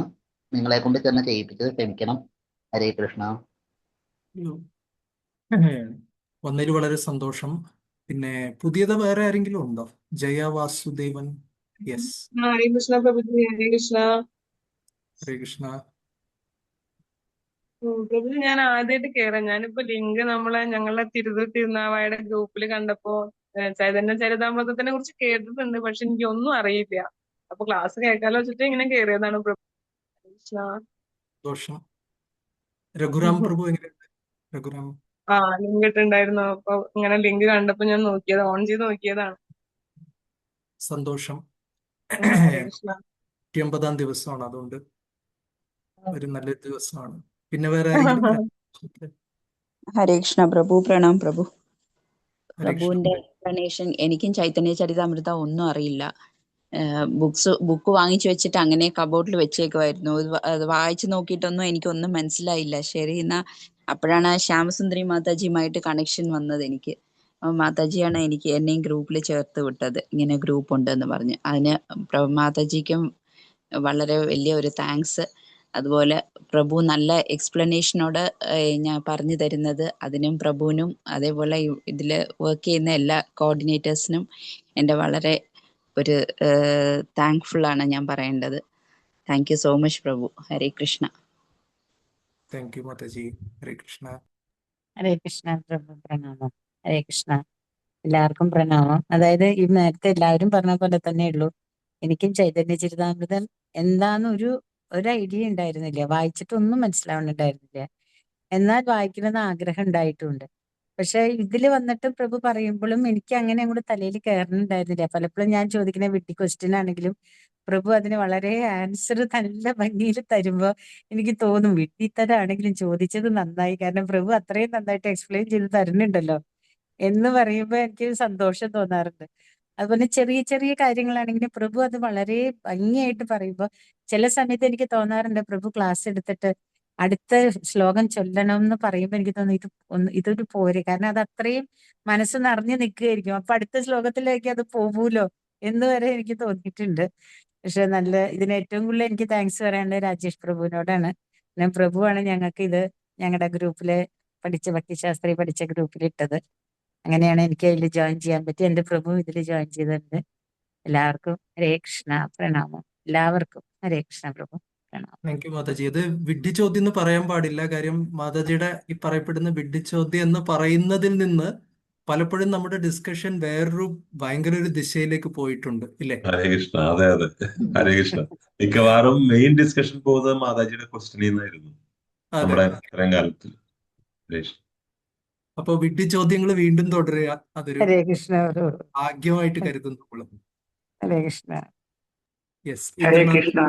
നിങ്ങളെ കൊണ്ട് തന്നെ ചെയ്യിപ്പിച്ചത്. ക്ഷമിക്കണം. ഹരേ കൃഷ്ണ. വന്നതിൽ വളരെ സന്തോഷം. പിന്നെ പുതിയത് വേറെ ആരെങ്കിലും ഉണ്ടോ? ജയ വാസുദേവൻ. യെസ്, ഹരേ കൃഷ്ണ പ്രഭുജി, ഹരേ കൃഷ്ണ. ഹരേ കൃഷ്ണ. പ്രഭുജി, ഞാൻ ആദ്യമായിട്ട് കേറാം. ഞാനിപ്പോ ലിങ്ക് ഞങ്ങളെ തിരുവൂർ തിരുനാവായുടെ ഗ്രൂപ്പിൽ കണ്ടപ്പോ ചൈതന്യ ചരിതാമൃതത്തിനെ കുറിച്ച് കേട്ടിട്ടുണ്ട്, പക്ഷെ എനിക്ക് ഒന്നും അറിയില്ല. അപ്പൊ ക്ലാസ് കേൾക്കാലോ വെച്ചിട്ട് ഇങ്ങനെ കേറിയതാണ് പ്രഭു. ഹരേ കൃഷ്ണ. സന്തോഷം. രഘുറാം പ്രഭു എങ്ങനെയുണ്ട്? രഘുറാം. ലിങ്ക് ഇട്ടുണ്ടായിരുന്നു. അപ്പൊ ഇങ്ങനെ ലിങ്ക് കണ്ടപ്പോ ഞാൻ നോക്കിയത്, ഓൺ ചെയ്ത് നോക്കിയതാണ്. സന്തോഷം. ഹരേ കൃഷ്ണ. 50-ാം ദിവസമാണ്, അതുകൊണ്ട് ഒരു നല്ല ദിവസമാണ്. പിന്നെ വേറെ ആരെങ്കിലും? ഹരേ കൃഷ്ണ പ്രഭു. പ്രണാം പ്രഭു. ഹരേ കൃഷ്ണ. പ്രഭുവിന്റെ എക്സ്പ്ലനേഷൻ. എനിക്കും ചൈതന്യ ചരിതാമൃത ഒന്നും അറിയില്ല. ബുക്ക് വാങ്ങിച്ചു വെച്ചിട്ട് അങ്ങനെ കബോർഡിൽ വെച്ചേക്കുമായിരുന്നു. അത് വായിച്ചു നോക്കിയിട്ടൊന്നും എനിക്കൊന്നും മനസ്സിലായില്ല. ശരി, എന്നാ അപ്പോഴാണ് ശ്യാമസുന്ദരി മാതാജിയുമായിട്ട് കണക്ഷൻ വന്നത് എനിക്ക്. മാതാജിയാണ് എന്നെയും ഗ്രൂപ്പിൽ ചേർത്ത് വിട്ടത്. ഇങ്ങനെ ഗ്രൂപ്പ് ഉണ്ടെന്ന് പറഞ്ഞ്. അതിന് മാതാജിക്കും വളരെ വലിയ ഒരു താങ്ക്സ്. അതുപോലെ പ്രഭു നല്ല എക്സ്പ്ലനേഷനോട് ഞാൻ പറഞ്ഞു തരുന്നത്, അതിനും പ്രഭുവിനും അതേപോലെ ഇതില് വർക്ക് ചെയ്യുന്ന എല്ലാ കോർഡിനേറ്റേഴ്സിനും എൻ്റെ വളരെ ഒരു താങ്ക്ഫുൾ ആണ് ഞാൻ പറയേണ്ടത്. താങ്ക് യു സോ മച്ച് പ്രഭു. ഹരേ കൃഷ്ണ. താങ്ക് യു മാതാജി. ഹരേ കൃഷ്ണ. ഹരേ കൃഷ്ണ പ്രഭു. പ്രണാമം. ഹരേ കൃഷ്ണ. എല്ലാവർക്കും പ്രണാമം. അതായത് ഈ നേരത്തെ എല്ലാവരും പറഞ്ഞ പോലെ തന്നെ ഉള്ളൂ. എനിക്കും ചൈതന്യ ചരിതാമൃതം എന്താന്ന് ഒരു ഐഡിയ ഉണ്ടായിരുന്നില്ല. വായിച്ചിട്ടൊന്നും മനസ്സിലാവുന്നുണ്ടായിരുന്നില്ല. എന്നാൽ വായിക്കണമെന്ന് ആഗ്രഹം ഉണ്ടായിട്ടുണ്ട്. പക്ഷെ ഇതില് വന്നിട്ട് പ്രഭു പറയുമ്പോഴും എനിക്ക് അങ്ങനെ അങ്ങോട്ട് തലയിൽ കയറുന്നുണ്ടായിരുന്നില്ല. പലപ്പോഴും ഞാൻ ചോദിക്കുന്ന വിഡ്ഢി ക്വസ്റ്റ്യൻ ആണെങ്കിലും പ്രഭു അതിന് വളരെ ആൻസർ നല്ല ഭംഗിയിൽ തരുമ്പോ എനിക്ക് തോന്നും വിഡ്ഢിത്തരാണെങ്കിലും ചോദിച്ചത് നന്നായി, കാരണം പ്രഭു അത്രയും നന്നായിട്ട് എക്സ്പ്ലെയിൻ ചെയ്ത് തരുന്നുണ്ടല്ലോ എന്ന് പറയുമ്പോ എനിക്ക് സന്തോഷം തോന്നാറുണ്ട്. അതുപോലെ ചെറിയ ചെറിയ കാര്യങ്ങളാണെങ്കിലും പ്രഭു അത് വളരെ ഭംഗിയായിട്ട് പറയുമ്പോ ചില സമയത്ത് എനിക്ക് തോന്നാറുണ്ട് പ്രഭു ക്ലാസ് എടുത്തിട്ട് അടുത്ത ശ്ലോകം ചൊല്ലണം എന്ന് പറയുമ്പോൾ എനിക്ക് തോന്നുന്നു ഇതൊരു പോരെ, കാരണം അത് അത്രയും മനസ്സ് നിറഞ്ഞു നിൽക്കുകയായിരിക്കും. അപ്പൊ അടുത്ത ശ്ലോകത്തിലേക്ക് അത് പോകൂലോ എന്ന് വരെ എനിക്ക് തോന്നിയിട്ടുണ്ട്. പക്ഷെ ഇതിന് ഏറ്റവും കൂടുതൽ എനിക്ക് താങ്ക്സ് പറയാനുള്ളത് രാജേഷ് പ്രഭുവിനോടാണ്. ഞാൻ പ്രഭുവാണ് ഞങ്ങൾക്ക് ഇത് ഞങ്ങളുടെ ഗ്രൂപ്പില് ഭക്തിശാസ്ത്രി പഠിച്ച ഗ്രൂപ്പിൽ ഇട്ടത്. അങ്ങനെയാണ് എനിക്ക് അതിൽ ജോയിൻ ചെയ്യാൻ പറ്റി. എന്റെ പ്രഭു ഇതിൽ ജോയിൻ ചെയ്തിട്ടുണ്ട്. എല്ലാവർക്കും ഹരേ കൃഷ്ണ. പ്രണാമം. എല്ലാവർക്കും ഹരേ കൃഷ്ണ പ്രഭു. പ്രണാമം. Thank you Mataji. അത് വിഡ്ഢി ചോദ്യം എന്ന് പറയാൻ പാടില്ല. കാര്യം മാതാജിയുടെ ഈ പറയപ്പെടുന്ന വിഡ്ഢി ചോദ്യം എന്ന് പറയുന്നതിൽ നിന്ന് പലപ്പോഴും നമ്മുടെ ഡിസ്കഷൻ വേറൊരു ഭയങ്കര ഒരു ദിശയിലേക്ക് പോയിട്ടുണ്ട്, ഇല്ലേ? ഹരേ കൃഷ്ണ. അതെ അതെ. ഹരേ കൃഷ്ണ. മിക്കവാറും മെയിൻ ഡിസ്കഷൻ പോകുന്നത് മാതാജിയുടെ ക്വസ്റ്റ്യനിൽ നിന്നായിരുന്നു അതെ. നമ്മുടെ ഇത്രയും കാലത്തിൽ. ഹരേ കൃഷ്ണ. അപ്പൊ വിഡ്ഢി ചോദ്യങ്ങൾ വീണ്ടും തുടരുക, അതൊരു ഹരേ കൃഷ്ണ പ്രഭു. ഭാഗ്യമായിട്ട് കരുതുന്നു നമ്മൾ. ഹരേ കൃഷ്ണ. യെസ്, ഹരേ ഇന്ദ്രനാഥ്. കൃഷ്ണ.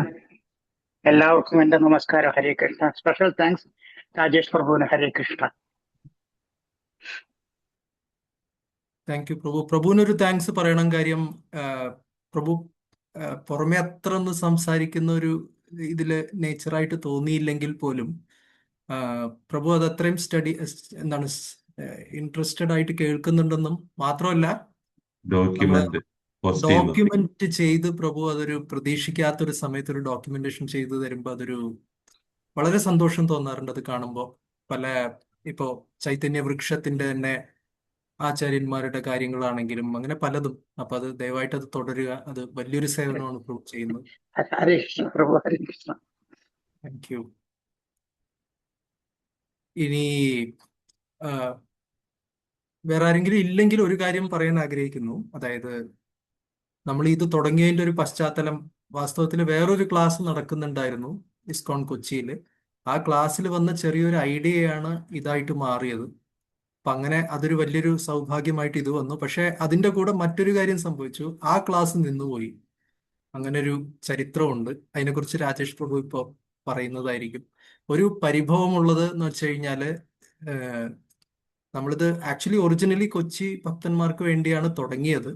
എല്ലാവർക്കും എന്റെ നമസ്കാരം. ഹരേ കൃഷ്ണ. സ്പെഷ്യൽ താങ്ക്സ് രാജേഷ് പ്രഭുവിന്. ഹരേ കൃഷ്ണ. താങ്ക് യു പ്രഭു. പ്രഭുവിനൊരു താങ്ക്സ് പറയണം. കാര്യം പ്രഭു പുറമെ അത്ര ഒന്ന് സംസാരിക്കുന്ന ഒരു ഇതില് നേച്ചറായിട്ട് തോന്നിയില്ലെങ്കിൽ പോലും പ്രഭു അത് അത്രയും എന്താണ് ഇൻട്രസ്റ്റഡ് ആയിട്ട് കേൾക്കുന്നുണ്ടെന്നും മാത്രമല്ല ഡോക്യുമെന്റ് പോസ്റ്റ് ചെയ്യുന്നത്. ഡോക്യുമെന്റ് ചെയ്ത് പ്രഭു അതൊരു പ്രതീക്ഷിക്കാത്തൊരു സമയത്ത് ഒരു ഡോക്യുമെന്റേഷൻ ചെയ്തു തരുമ്പോൾ അതൊരു വളരെ സന്തോഷം തോന്നാറുണ്ട് അത് കാണുമ്പോൾ. ഇപ്പോ ചൈതന്യ വൃക്ഷത്തിന്റെ തന്നെ ആചാര്യന്മാരുടെ കാര്യങ്ങളാണെങ്കിലും അങ്ങനെ പലതും. അപ്പൊ അത് ദയവായിട്ട് അത് തുടരുക. അത് വലിയൊരു സേവനമാണ് പ്രഭു ചെയ്യുന്നത്. ഹരേ കൃഷ്ണ പ്രഭു. ഹരേ കൃഷ്ണ. Thank you. ഇനി വേറെ ആരെങ്കിലും ഇല്ലെങ്കിൽ ഒരു കാര്യം പറയാൻ ആഗ്രഹിക്കുന്നു. അതായത് നമ്മൾ ഇത് തുടങ്ങിയതിന്റെ ഒരു പശ്ചാത്തലം, വാസ്തവത്തിൽ വേറൊരു ക്ലാസ് നടക്കുന്നുണ്ടായിരുന്നു ഇസ്കോൺ കൊച്ചിയിൽ. ആ ക്ലാസ്സിൽ വന്ന ചെറിയൊരു ഐഡിയയാണ് ഇതായിട്ട് മാറിയത്. അപ്പൊ അങ്ങനെ അതൊരു വലിയൊരു സൗഭാഗ്യമായിട്ട് ഇത് വന്നു. പക്ഷെ അതിന്റെ കൂടെ മറ്റൊരു കാര്യം സംഭവിച്ചു, ആ ക്ലാസ് നിന്നുപോയി. അങ്ങനെ ഒരു ചരിത്രമുണ്ട്. അതിനെക്കുറിച്ച് രാജേഷ് പ്രഭു ഇപ്പോൾ പറയുന്നതായിരിക്കും. ഒരു പരിഭവമുള്ളത് എന്ന് വെച്ച് കഴിഞ്ഞാല്, നമ്മളിത് ആക്ച്വലി ഒറിജിനലി കൊച്ചി ഭക്തന്മാർക്ക് വേണ്ടിയാണ് തുടങ്ങിയത്.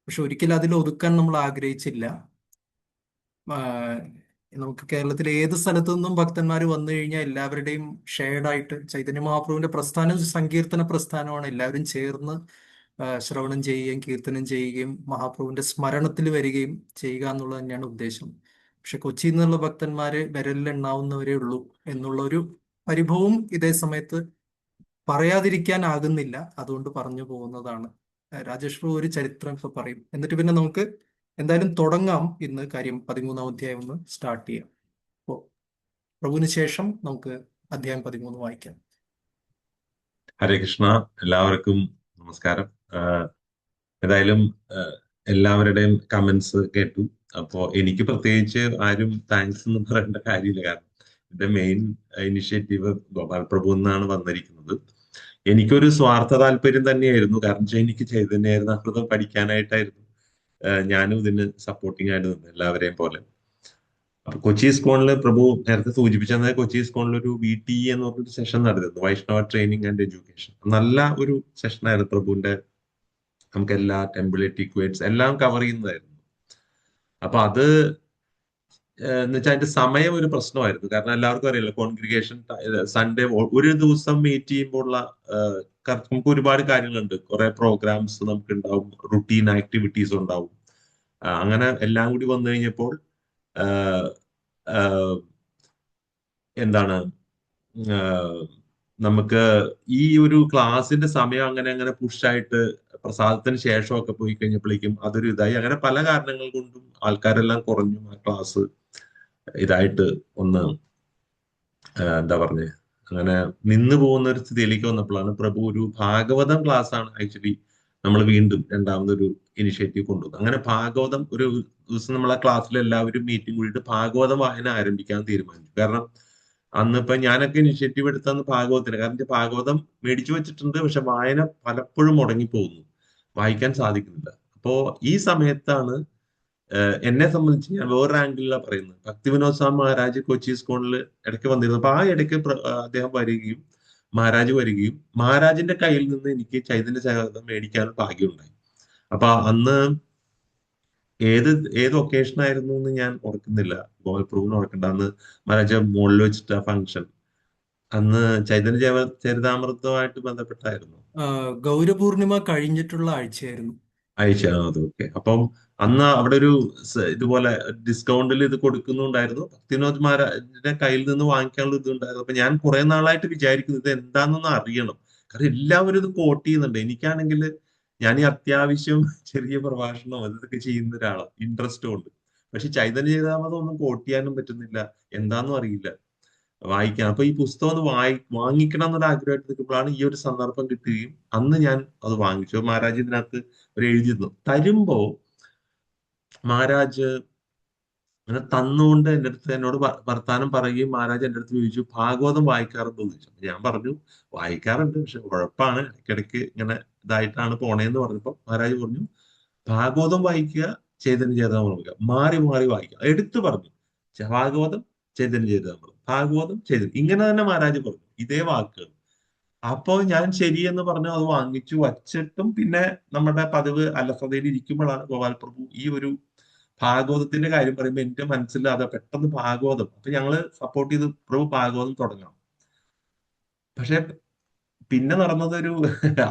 പക്ഷെ ഒരിക്കലും അതിൽ ഒതുക്കാൻ നമ്മൾ ആഗ്രഹിച്ചില്ല. നമുക്ക് കേരളത്തിലെ ഏത് സ്ഥലത്തു നിന്നും ഭക്തന്മാർ വന്നു കഴിഞ്ഞാൽ എല്ലാവരുടെയും ഷെയർഡായിട്ട് ചൈതന്യ മഹാപ്രഭുവിന്റെ പ്രസ്ഥാനം സങ്കീർത്തന പ്രസ്ഥാനമാണ്. എല്ലാവരും ചേർന്ന് ശ്രവണം ചെയ്യുകയും കീർത്തനം ചെയ്യുകയും മഹാപ്രഭുവിന്റെ സ്മരണത്തിൽ വരികയും ചെയ്യുക എന്നുള്ളത് തന്നെയാണ് ഉദ്ദേശം. പക്ഷെ കൊച്ചിയിൽ നിന്നുള്ള ഭക്തന്മാര് വിരലിലെണ്ണാവുന്നവരേ ഉള്ളൂ എന്നുള്ള ഒരു പരിഭവവും ഇതേ സമയത്ത് പറയാതിരിക്കാനാകുന്നില്ല. അതുകൊണ്ട് പറഞ്ഞു പോകുന്നതാണ്. രാജേഷ് പ്രഭു ഒരു ചരിത്രം ഇപ്പൊ പറയും, എന്നിട്ട് പിന്നെ നമുക്ക് എന്തായാലും തുടങ്ങാം. ഇന്ന് കാര്യം 13-ാം അധ്യായം ഒന്ന് സ്റ്റാർട്ട് ചെയ്യാം. അപ്പോ പ്രഭുവിന് ശേഷം നമുക്ക് അധ്യായം 13 വായിക്കാം. ഹരേ കൃഷ്ണ, എല്ലാവർക്കും നമസ്കാരം. ഏതായാലും എല്ലാവരുടെയും കമന്റ്സ് കേട്ടു. അപ്പോ എനിക്ക് പ്രത്യേകിച്ച് ആരും താങ്ക്സ് എന്ന് പറയേണ്ട കാര്യമില്ല. കാരണം ഇതിന്റെ മെയിൻ ഇനിഷ്യേറ്റീവ് ഗോപാൽ പ്രഭു എന്നാണ് വന്നിരിക്കുന്നത്. എനിക്കൊരു സ്വാർത്ഥ താല്പര്യം തന്നെയായിരുന്നു. കാരണം വെച്ചാൽ എനിക്ക് ചൈതന്യചരിതാമൃതം പഠിക്കാനായിട്ടായിരുന്നു ഞാനും ഇതിന് സപ്പോർട്ടിങ് ആയിട്ട് നിന്നു, എല്ലാവരെയും പോലെ. അപ്പൊ കൊച്ചി ഇസ്കോണില് പ്രഭു നേരത്തെ സൂചിപ്പിച്ചത്, കൊച്ചി ഇസ്കോണിൽ ഒരു VTE എന്ന് പറഞ്ഞൊരു സെഷൻ നടന്നിരുന്നു, വൈഷ്ണവ ട്രെയിനിങ് ആൻഡ് എഡ്യൂക്കേഷൻ. നല്ല ഒരു സെഷനായിരുന്നു പ്രഭുവിന്റെ. നമുക്ക് എല്ലാ ടെമ്പിൾ എറ്റിക്വേറ്റ്സ് എല്ലാം കവർ ചെയ്യുന്നതായിരുന്നു. അപ്പൊ അത് എന്ന് വെച്ചാൽ അതിന്റെ സമയം ഒരു പ്രശ്നമായിരുന്നു. കാരണം എല്ലാവർക്കും അറിയില്ല, കോൺഗ്രിഗേഷൻ സൺഡേ ഒരു ദിവസം മീറ്റ് ചെയ്യുമ്പോഴുള്ള നമുക്ക് ഒരുപാട് കാര്യങ്ങളുണ്ട്. കുറെ പ്രോഗ്രാംസ് നമുക്ക് ഉണ്ടാവും, റുട്ടീൻ ആക്ടിവിറ്റീസ് ഉണ്ടാവും. അങ്ങനെ എല്ലാം കൂടി വന്നു കഴിഞ്ഞപ്പോൾ എന്താണ് നമുക്ക് ഈ ഒരു ക്ലാസിന്റെ സമയം അങ്ങനെ അങ്ങനെ പുഷായിട്ട് പ്രസാദത്തിന് ശേഷമൊക്കെ പോയി കഴിഞ്ഞപ്പോഴേക്കും അതൊരു ഇതായി. അങ്ങനെ പല കാരണങ്ങൾ കൊണ്ടും ആൾക്കാരെല്ലാം കുറഞ്ഞു. ആ ക്ലാസ് ഇതായിട്ട് ഒന്ന് എന്താ പറഞ്ഞേ, അങ്ങനെ നിന്ന് പോകുന്ന ഒരു സ്ഥിതിയിലേക്ക് വന്നപ്പോഴാണ് പ്രഭു ഒരു ഭാഗവതം ക്ലാസ് ആണ് ആക്ച്വലി നമ്മൾ വീണ്ടും രണ്ടാമതൊരു ഇനിഷ്യേറ്റീവ് കൊണ്ടുവന്നു. അങ്ങനെ ഭാഗവതം ഒരു ദിവസം നമ്മൾ ആ ക്ലാസ്സിൽ എല്ലാവരും മീറ്റിംഗ് കൂടിയിട്ട് ഭാഗവതം വായന ആരംഭിക്കാൻ തീരുമാനിച്ചു. കാരണം അന്നിപ്പോ ഞാനൊക്കെ ഇനിഷ്യേറ്റീവ് എടുത്തന്ന് ഭാഗവതത്തിന്, കാരണം ഭാഗവതം മേടിച്ചു വെച്ചിട്ടുണ്ട്, പക്ഷെ വായന പലപ്പോഴും മുടങ്ങിപ്പോകുന്നു, വായിക്കാൻ സാധിക്കുന്നില്ല. അപ്പോ ഈ സമയത്താണ് എന്നെ സംബന്ധിച്ച് ഞാൻ വേറൊരു ആംഗിളിലാണ് പറയുന്നത്. ഭക്തി വിനോദ് സ്വാമി മഹാരാജ് കൊച്ചി ഇസ്കോണിൽ ഇടയ്ക്ക് വന്നിരുന്നു. അപ്പൊ ആ ഇടയ്ക്ക് അദ്ദേഹം വരികയും മഹാരാജ് വരികയും മഹാരാജിന്റെ കയ്യിൽ നിന്ന് എനിക്ക് ചൈതന്യ ചരിതാമൃതം മേടിക്കാൻ ഭാഗ്യമുണ്ടായി. അപ്പൊ അന്ന് ഏത് ഒക്കേഷൻ ആയിരുന്നു എന്ന് ഞാൻ ഓർക്കുന്നില്ല, ഗോപാൽ പ്രഭുവിന് ഓർക്കണ്ട. അന്ന് മഹാരാജ മുകളിൽ വെച്ചിട്ട് ആ ഫംഗ്ഷൻ അന്ന് ചൈതന്യ ചരിതാമൃതവുമായിട്ട് ബന്ധപ്പെട്ടായിരുന്നു. ഗൗരപൂർണിമ കഴിഞ്ഞിട്ടുള്ള ആഴ്ചയായിരുന്നു. അത് ഓക്കെ. അപ്പം അന്ന് അവിടെ ഒരു ഇതുപോലെ ഡിസ്കൗണ്ടിൽ ഇത് കൊടുക്കുന്നുണ്ടായിരുന്നു. ഭക്തിവിനോദ് മഹാരാജിന്റെ കയ്യിൽ നിന്ന് വാങ്ങിക്കാനുള്ള ഇതുണ്ടായിരുന്നു. അപ്പൊ ഞാൻ കുറെ നാളായിട്ട് വിചാരിക്കുന്നത് ഇത് എന്താണെന്നൊന്ന് അറിയണം. കാരണം എല്ലാവരും ഇത് കോട്ട് ചെയ്യുന്നുണ്ട്. എനിക്കാണെങ്കിൽ ഞാൻ ഈ അത്യാവശ്യം ചെറിയ പ്രഭാഷണം ഇതൊക്കെ ചെയ്യുന്ന ഒരാളാണ്, ഇൻട്രസ്റ്റും ഉണ്ട്. പക്ഷെ ചൈതന്യ ചരിതാമൃതം ഒന്നും കോട്ട് ചെയ്യാനും പറ്റുന്നില്ല, എന്താണെന്നും അറിയില്ല, വായിക്കാം. അപ്പൊ ഈ പുസ്തകം ഒന്ന് വാങ്ങിക്കണം എന്നൊരു ആഗ്രഹമായിട്ട് നിൽക്കുമ്പോഴാണ് ഈ ഒരു സന്ദർഭം കിട്ടുകയും അന്ന് ഞാൻ അത് വാങ്ങിച്ചു. മഹാരാജ് ഇതിനകത്ത് ഒരു എഴുതിയിരുന്നു. തരുമ്പോ മഹാരാജ് അങ്ങനെ തന്നുകൊണ്ട് എൻ്റെ അടുത്ത് എന്നോട് വർത്താനം പറയുകയും മഹാരാജ് എൻ്റെ അടുത്ത് ചോദിച്ചു, ഭാഗവതം വായിക്കാറുണ്ടോ എന്ന് ചോദിച്ചു. ഞാൻ പറഞ്ഞു വായിക്കാറുണ്ട്, പക്ഷെ ഉഴപ്പാണ്, ഇടയ്ക്കിടയ്ക്ക് ഇങ്ങനെ ഇതായിട്ടാണ് പോണേന്ന് പറഞ്ഞപ്പോ മഹാരാജ് പറഞ്ഞു, ഭാഗവതം വായിക്കുക, ചൈതന്യ ചരിതാമൃതം മാറി മാറി വായിക്കുക. എടുത്തു പറഞ്ഞു, ഭാഗവതം ചൈതന്യ ചരിതാമൃതം, ഭാഗവതം ചൈതന്യം, ഇങ്ങനെ തന്നെ മഹാരാജ് പറഞ്ഞു, ഇതേ വാക്കുകൾ. അപ്പോ ഞാൻ ശരിയെന്ന് പറഞ്ഞു, അത് വാങ്ങിച്ചു വച്ചിട്ടും പിന്നെ നമ്മുടെ പതിവ് അലസതയിൽ ഇരിക്കുമ്പോഴാണ് ഗോപാൽ പ്രഭു ഈ ഒരു ഭാഗവതത്തിന്റെ കാര്യം പറയുമ്പോൾ എന്റെ മനസ്സിൽ അത് പെട്ടെന്ന് ഭാഗവതം. അപ്പൊ ഞങ്ങള് സപ്പോർട്ട് ചെയ്ത് പ്രഭു ഭാഗവതം തുടങ്ങാം. പക്ഷെ പിന്നെ നടന്നതൊരു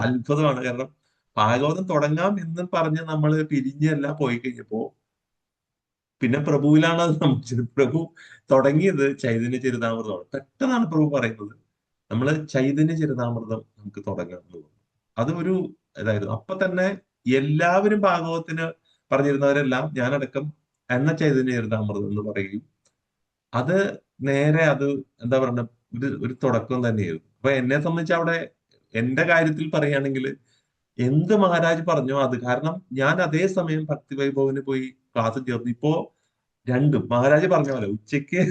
അത്ഭുതമാണ്. കാരണം ഭാഗവതം തുടങ്ങാം എന്ന് പറഞ്ഞ് നമ്മൾ പിരിഞ്ഞെല്ലാം പോയി കഴിഞ്ഞപ്പോ പിന്നെ പ്രഭുവിലാണ് അത് സംഭവിച്ചത്. പ്രഭു തുടങ്ങിയത് ചൈതന്യ ചരിതാമൃതമാണ്. പെട്ടെന്നാണ് പ്രഭു പറയുന്നത്, നമ്മള് ചൈതന്യ ചരിതാമൃതം നമുക്ക് തുടങ്ങാം എന്ന് പറഞ്ഞു. അത് ഒരു ഇതായിരുന്നു. അപ്പൊ തന്നെ എല്ലാവരും ഭാഗവതത്തിന് പറഞ്ഞിരുന്നവരെല്ലാം ഞാനടക്കം എന്ന ചൈതന്യ ചരിതാമൃതം എന്ന് പറയുകയും അത് നേരെ അത് എന്താ പറയുക ഒരു തുടക്കം തന്നെയായിരുന്നു. അപ്പൊ എന്നെ സംബന്ധിച്ച് അവിടെ എന്റെ കാര്യത്തിൽ പറയുകയാണെങ്കിൽ എന്ത് മഹാരാജ് പറഞ്ഞോ അത്, കാരണം ഞാൻ അതേ സമയം ഭക്തി വൈഭവന് പോയി ക്ലാസ് ചേർന്നു. ഇപ്പോ രണ്ടും മഹാരാജ് പറഞ്ഞ പോലെ ഉച്ചയ്ക്ക്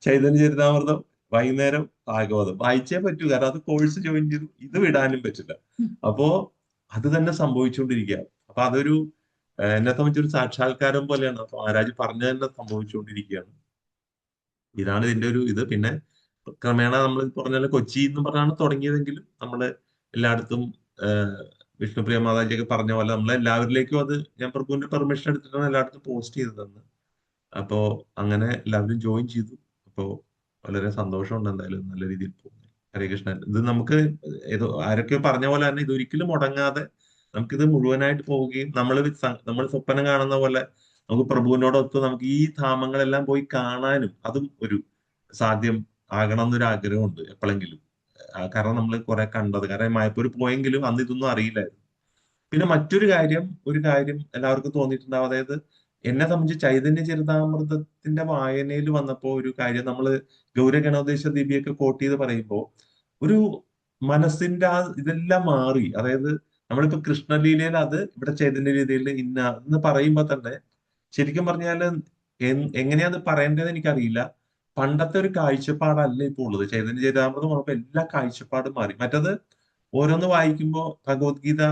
ചൈതന്യ ചരിതാമൃതം വൈകുന്നേരം ഭാഗവതം വായിച്ചേ പറ്റൂ, കാരണം അത് കോഴ്സ് ജോയിൻ ചെയ്തു, ഇത് വിടാനും പറ്റില്ല. അപ്പോ അത് തന്നെ സംഭവിച്ചുകൊണ്ടിരിക്കുക. അപ്പൊ അതൊരു എന്നെ സംബന്ധിച്ചൊരു സാക്ഷാത്കാരം പോലെയാണ്. അപ്പൊ മഹാരാജ് പറഞ്ഞു തന്നെ സംഭവിച്ചുകൊണ്ടിരിക്കുകയാണ്. ഇതാണ് ഇതിന്റെ ഒരു ഇത്. പിന്നെ ക്രമേണ നമ്മൾ പറഞ്ഞ കൊച്ചി എന്ന് പറഞ്ഞാണ് തുടങ്ങിയതെങ്കിലും നമ്മള് എല്ലായിടത്തും വിഷ്ണുപ്രിയ മാതാജിയൊക്കെ പറഞ്ഞ പോലെ നമ്മൾ എല്ലാവരിലേക്കും അത് ഞാൻ പ്രഭുവിന്റെ പെർമിഷൻ എടുത്തിട്ടാണ് എല്ലായിടത്തും പോസ്റ്റ് ചെയ്തതെന്ന്. അപ്പോ അങ്ങനെ എല്ലാവരും ജോയിൻ ചെയ്തു. അപ്പോ വളരെ സന്തോഷമുണ്ട് എന്തായാലും നല്ല രീതിയിൽ പോകുന്നു. ഹരേ കൃഷ്ണൻ. ഇത് നമുക്ക് ഏതോ ആരൊക്കെയോ പറഞ്ഞ പോലെ തന്നെ ഇതൊരിക്കലും മുടങ്ങാതെ നമുക്കിത് മുഴുവനായിട്ട് പോവുകയും നമ്മൾ സ്വപ്നം കാണുന്ന പോലെ നമുക്ക് പ്രഭുവിനോടൊത്ത് നമുക്ക് ഈ ധാമങ്ങളെല്ലാം പോയി കാണാനും അതും ഒരു സാധ്യം ആകണം എന്നൊരു ആഗ്രഹമുണ്ട് എപ്പോഴെങ്കിലും. കാരണം നമ്മൾ കുറെ കണ്ടത്, കാരണം മായപ്പൂർ പോയെങ്കിലും അന്ന് ഇതൊന്നും അറിയില്ലായിരുന്നു. പിന്നെ മറ്റൊരു കാര്യം എല്ലാവർക്കും തോന്നിയിട്ടുണ്ടാവും, അതായത് എന്നെ സംബന്ധിച്ച് ചൈതന്യ ചരിതാമൃതത്തിന്റെ വായനയിൽ വന്നപ്പോ ഒരു കാര്യം, നമ്മള് ഗൗരഗണോദേശ ദീപിയൊക്കെ കോട്ട് ചെയ്ത് പറയുമ്പോൾ ഒരു മനസ്സിന്റെ ആ ഇതെല്ലാം മാറി. അതായത് നമ്മളിപ്പോ കൃഷ്ണലീലയിൽ അത്, ഇവിടെ ചൈതന്യ രീതിയിൽ എന്ന് പറയുമ്പോ തന്നെ ശരിക്കും പറഞ്ഞാല് എങ്ങനെയാത് പറയേണ്ടതെന്ന് എനിക്കറിയില്ല. പണ്ടത്തെ ഒരു കാഴ്ചപ്പാടല്ല ഇപ്പോൾ ഉള്ളത്. ചൈതന്യ ചരിതാമൃതം വന്നപ്പോ എല്ലാ കാഴ്ചപ്പാടും മാറി. മറ്റത് ഓരോന്ന് വായിക്കുമ്പോൾ ഭഗവത്ഗീത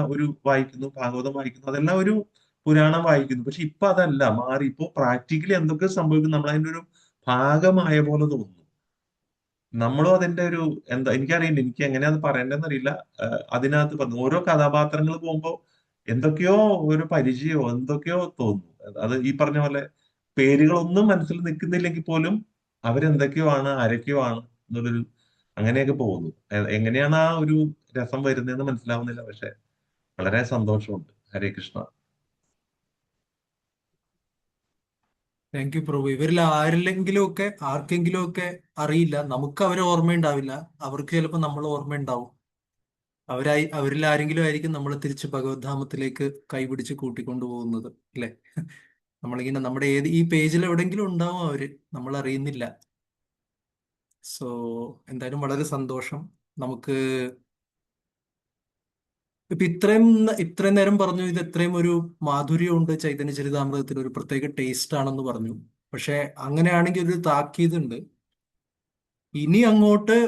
വായിക്കുന്നു, ഭാഗവതം വായിക്കുന്നു, അതെല്ലാം ഒരു പുരാണം വായിക്കുന്നു. പക്ഷെ ഇപ്പൊ അതല്ല, മാറി. ഇപ്പോ പ്രാക്ടിക്കലി എന്തൊക്കെ സംഭവിക്കും നമ്മൾ അതിന്റെ ഒരു ഭാഗമായ പോലെ തോന്നുന്നു. നമ്മളും അതിന്റെ ഒരു എനിക്കറിയില്ല, എനിക്ക് എങ്ങനെയാന്ന് പറയേണ്ടതെന്ന് അറിയില്ല. അതിനകത്ത് പറഞ്ഞു ഓരോ കഥാപാത്രങ്ങൾ പോകുമ്പോ എന്തൊക്കെയോ ഒരു പരിചയമോ എന്തൊക്കെയോ തോന്നുന്നു. അത് ഈ പറഞ്ഞ പോലെ പേരുകളൊന്നും മനസ്സിൽ നിൽക്കുന്നില്ലെങ്കിൽ പോലും അവരെന്തൊക്കെയോ ആണ്, ആരൊക്കെയോ ആണ് എന്നുള്ളൊരു അങ്ങനെയൊക്കെ പോകുന്നു. എങ്ങനെയാണ് ആ ഒരു രസം വരുന്നതെന്ന് മനസ്സിലാവുന്നില്ല. പക്ഷെ വളരെ സന്തോഷമുണ്ട്. ഹരേ കൃഷ്ണ. താങ്ക് യു പ്രഭു. ഇവരിൽ ആർക്കെങ്കിലും ഒക്കെ അറിയില്ല, നമുക്ക് അവരെ ഓർമ്മയുണ്ടാവില്ല, അവർക്ക് ചിലപ്പോൾ നമ്മൾ ഓർമ്മയുണ്ടാവും. അവരിൽ ആരെങ്കിലും ആയിരിക്കും നമ്മൾ തിരിച്ച് ഭഗവത്ധാമത്തിലേക്ക് കൈപിടിച്ച് കൂട്ടിക്കൊണ്ടു പോകുന്നത്, അല്ലെ? നമ്മളിങ്ങനെ നമ്മുടെ ഈ പേജിൽ എവിടെയെങ്കിലും ഉണ്ടാവും അവര്, നമ്മൾ അറിയുന്നില്ല. സോ എന്തായാലും വളരെ സന്തോഷം. നമുക്ക് ഇപ്പൊ ഇത്രയും നേരം പറഞ്ഞു, ഇത് എത്രയും ഒരു മാധുര്യമുണ്ട് ചൈതന്യ ചരിതാമൃതത്തിന്, ഒരു പ്രത്യേക ടേസ്റ്റ് ആണെന്ന് പറഞ്ഞു. പക്ഷെ അങ്ങനെയാണെങ്കിൽ ഒരു താക്കീതുണ്ട്. ഇനി അങ്ങോട്ട്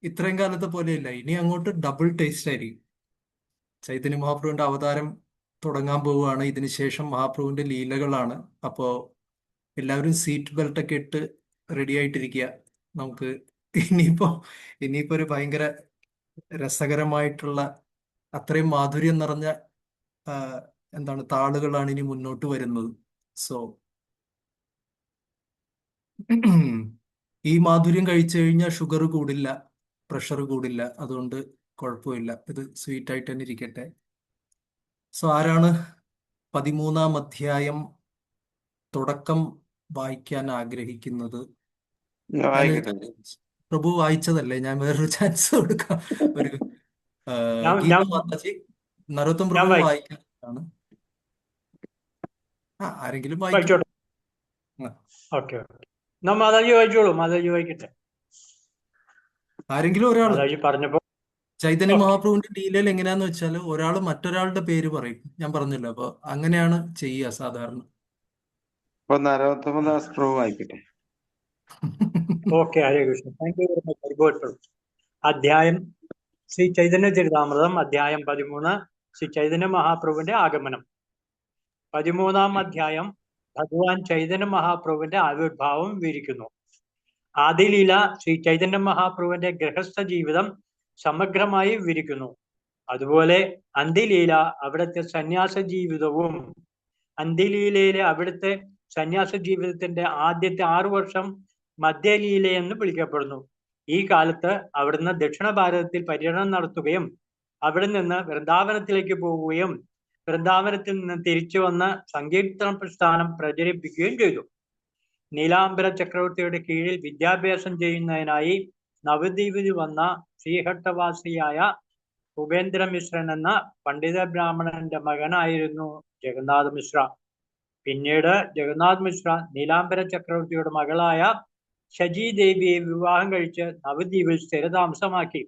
ഇത്രയും കാലത്തെ പോലെയല്ല, ഇനി അങ്ങോട്ട് ഡബിൾ ടേസ്റ്റ് ആയിരിക്കും. ചൈതന്യ മഹാപ്രഭുവിന്റെ അവതാരം തുടങ്ങാൻ പോവുകയാണ്. ഇതിനുശേഷം മഹാപ്രഭുവിന്റെ ലീലകളാണ്. അപ്പോ എല്ലാവരും സീറ്റ് ബെൽറ്റ് ഒക്കെ ഇട്ട് റെഡി ആയിട്ടിരിക്കുക. നമുക്ക് ഇനിയിപ്പോ ഒരു ഭയങ്കര രസകരമായിട്ടുള്ള, അത്രയും മാധുര്യം നിറഞ്ഞ താളുകളാണ് ഇനി മുന്നോട്ട് വരുന്നത്. സോ ഈ മാധുര്യം കഴിച്ചു കഴിഞ്ഞാൽ ഷുഗർ കൂടില്ല, പ്രഷർ കൂടില്ല, അതുകൊണ്ട് കുഴപ്പമില്ല. ഇത് സ്വീറ്റ് ആയിട്ട് തന്നെ ഇരിക്കട്ടെ. സോ ആരാണ് 13-ാം അധ്യായം തുടക്കം വായിക്കാൻ ആഗ്രഹിക്കുന്നത്? പ്രഭു വായിച്ചതല്ലേ, ഞാൻ വേറൊരു ചാൻസ് കൊടുക്കാം. ഒരു ഗീത മാതാജി, നരോത്തം പ്രഭു വായിക്കാനാണ്. ആരെങ്കിലും വായിച്ചോട്ടെ. ഓക്കെ, മാതാജി വായിച്ചോളൂ. മാതാജി വായിക്കട്ടെ. ആരെങ്കിലും ഒരാൾ. മാതാജി പറഞ്ഞപ്പോ ചൈതന്യ മഹാപ്രഭുവിന്റെ ലീലയിൽ എങ്ങനെയാന്ന് വെച്ചാൽ ഒരാൾ മറ്റൊരാളുടെ പേര് പറയും. ഞാൻ പറഞ്ഞല്ലോ, അപ്പൊ അങ്ങനെയാണ് ചെയ്യുക സാധാരണ. നരോത്തമദാസ് പ്രഭു വായിക്കട്ടെ. Okay, Hare Krishna. Thank you very much. അധ്യായം ശ്രീ ചൈതന്യ ചരിതാമൃതം, അധ്യായം 13, ശ്രീ ചൈതന്യ മഹാപ്രഭുവിന്റെ ആഗമനം. 13-ാം അധ്യായം ഭഗവാൻ ചൈതന്യ മഹാപ്രഭുവിന്റെ ആവിർഭാവം വിവരിക്കുന്നു. ആദിലീല ശ്രീ ചൈതന്യ മഹാപ്രഭുവിന്റെ ഗൃഹസ്ഥ ജീവിതം സമഗ്രമായി വിവരിക്കുന്നു. അതുപോലെ അന്ത്യലീല അവിടുത്തെ സന്യാസ ജീവിതവും. അന്ത്യലീലയിലെ അവിടുത്തെ സന്യാസ ജീവിതത്തിന്റെ ആദ്യത്തെ 6 വർഷം മധ്യലീല എന്ന് വിളിക്കപ്പെടുന്നു. ഈ കാലത്ത് അവിടുന്ന് ദക്ഷിണ ഭാരതത്തിൽ പര്യടനം നടത്തുകയും അവിടെ നിന്ന് വൃന്ദാവനത്തിലേക്ക് പോവുകയും വൃന്ദാവനത്തിൽ നിന്ന് തിരിച്ചു വന്ന് സങ്കീർത്തന പ്രസ്ഥാനം പ്രചരിപ്പിക്കുകയും ചെയ്തു. നീലാംബര ചക്രവർത്തിയുടെ കീഴിൽ വിദ്യാഭ്യാസം ചെയ്യുന്നതിനായി നവദ്വീപിൽ വന്ന ശ്രീഹട്ടവാസിയായ ഉപേന്ദ്ര മിശ്രൻ എന്ന പണ്ഡിത ബ്രാഹ്മണന്റെ മകനായിരുന്നു ജഗന്നാഥ മിശ്ര. പിന്നീട് ജഗന്നാഥ് മിശ്ര നീലാംബര ചക്രവർത്തിയുടെ മകളായ ശചീദേവിയെ വിവാഹം കഴിച്ച് നവദ്വീപിൽ സ്ഥിരതാമസമാക്കി.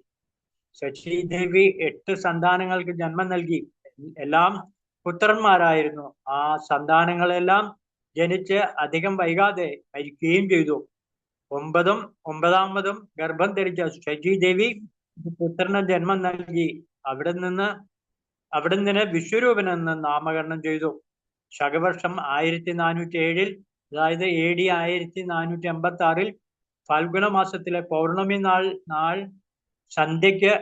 ശചീദേവി 8 സന്താനങ്ങൾക്ക് ജന്മം നൽകി. എല്ലാം പുത്രന്മാരായിരുന്നു. ആ സന്താനങ്ങളെല്ലാം ജനിച്ച് അധികം വൈകാതെ മരിക്കുകയും ചെയ്തു. ഒമ്പതാമതും ഗർഭം ധരിച്ച ശചി ദേവി പുത്രന് ജന്മം നൽകി. അവിടെ നിന്ന് വിശ്വരൂപൻ എന്ന് നാമകരണം ചെയ്തു. ശകവർഷം 1407 അതായത് AD 1456 ഫാൽഗുന മാസത്തിലെ പൗർണമി നാൾ സന്ധ്യയ്ക്ക്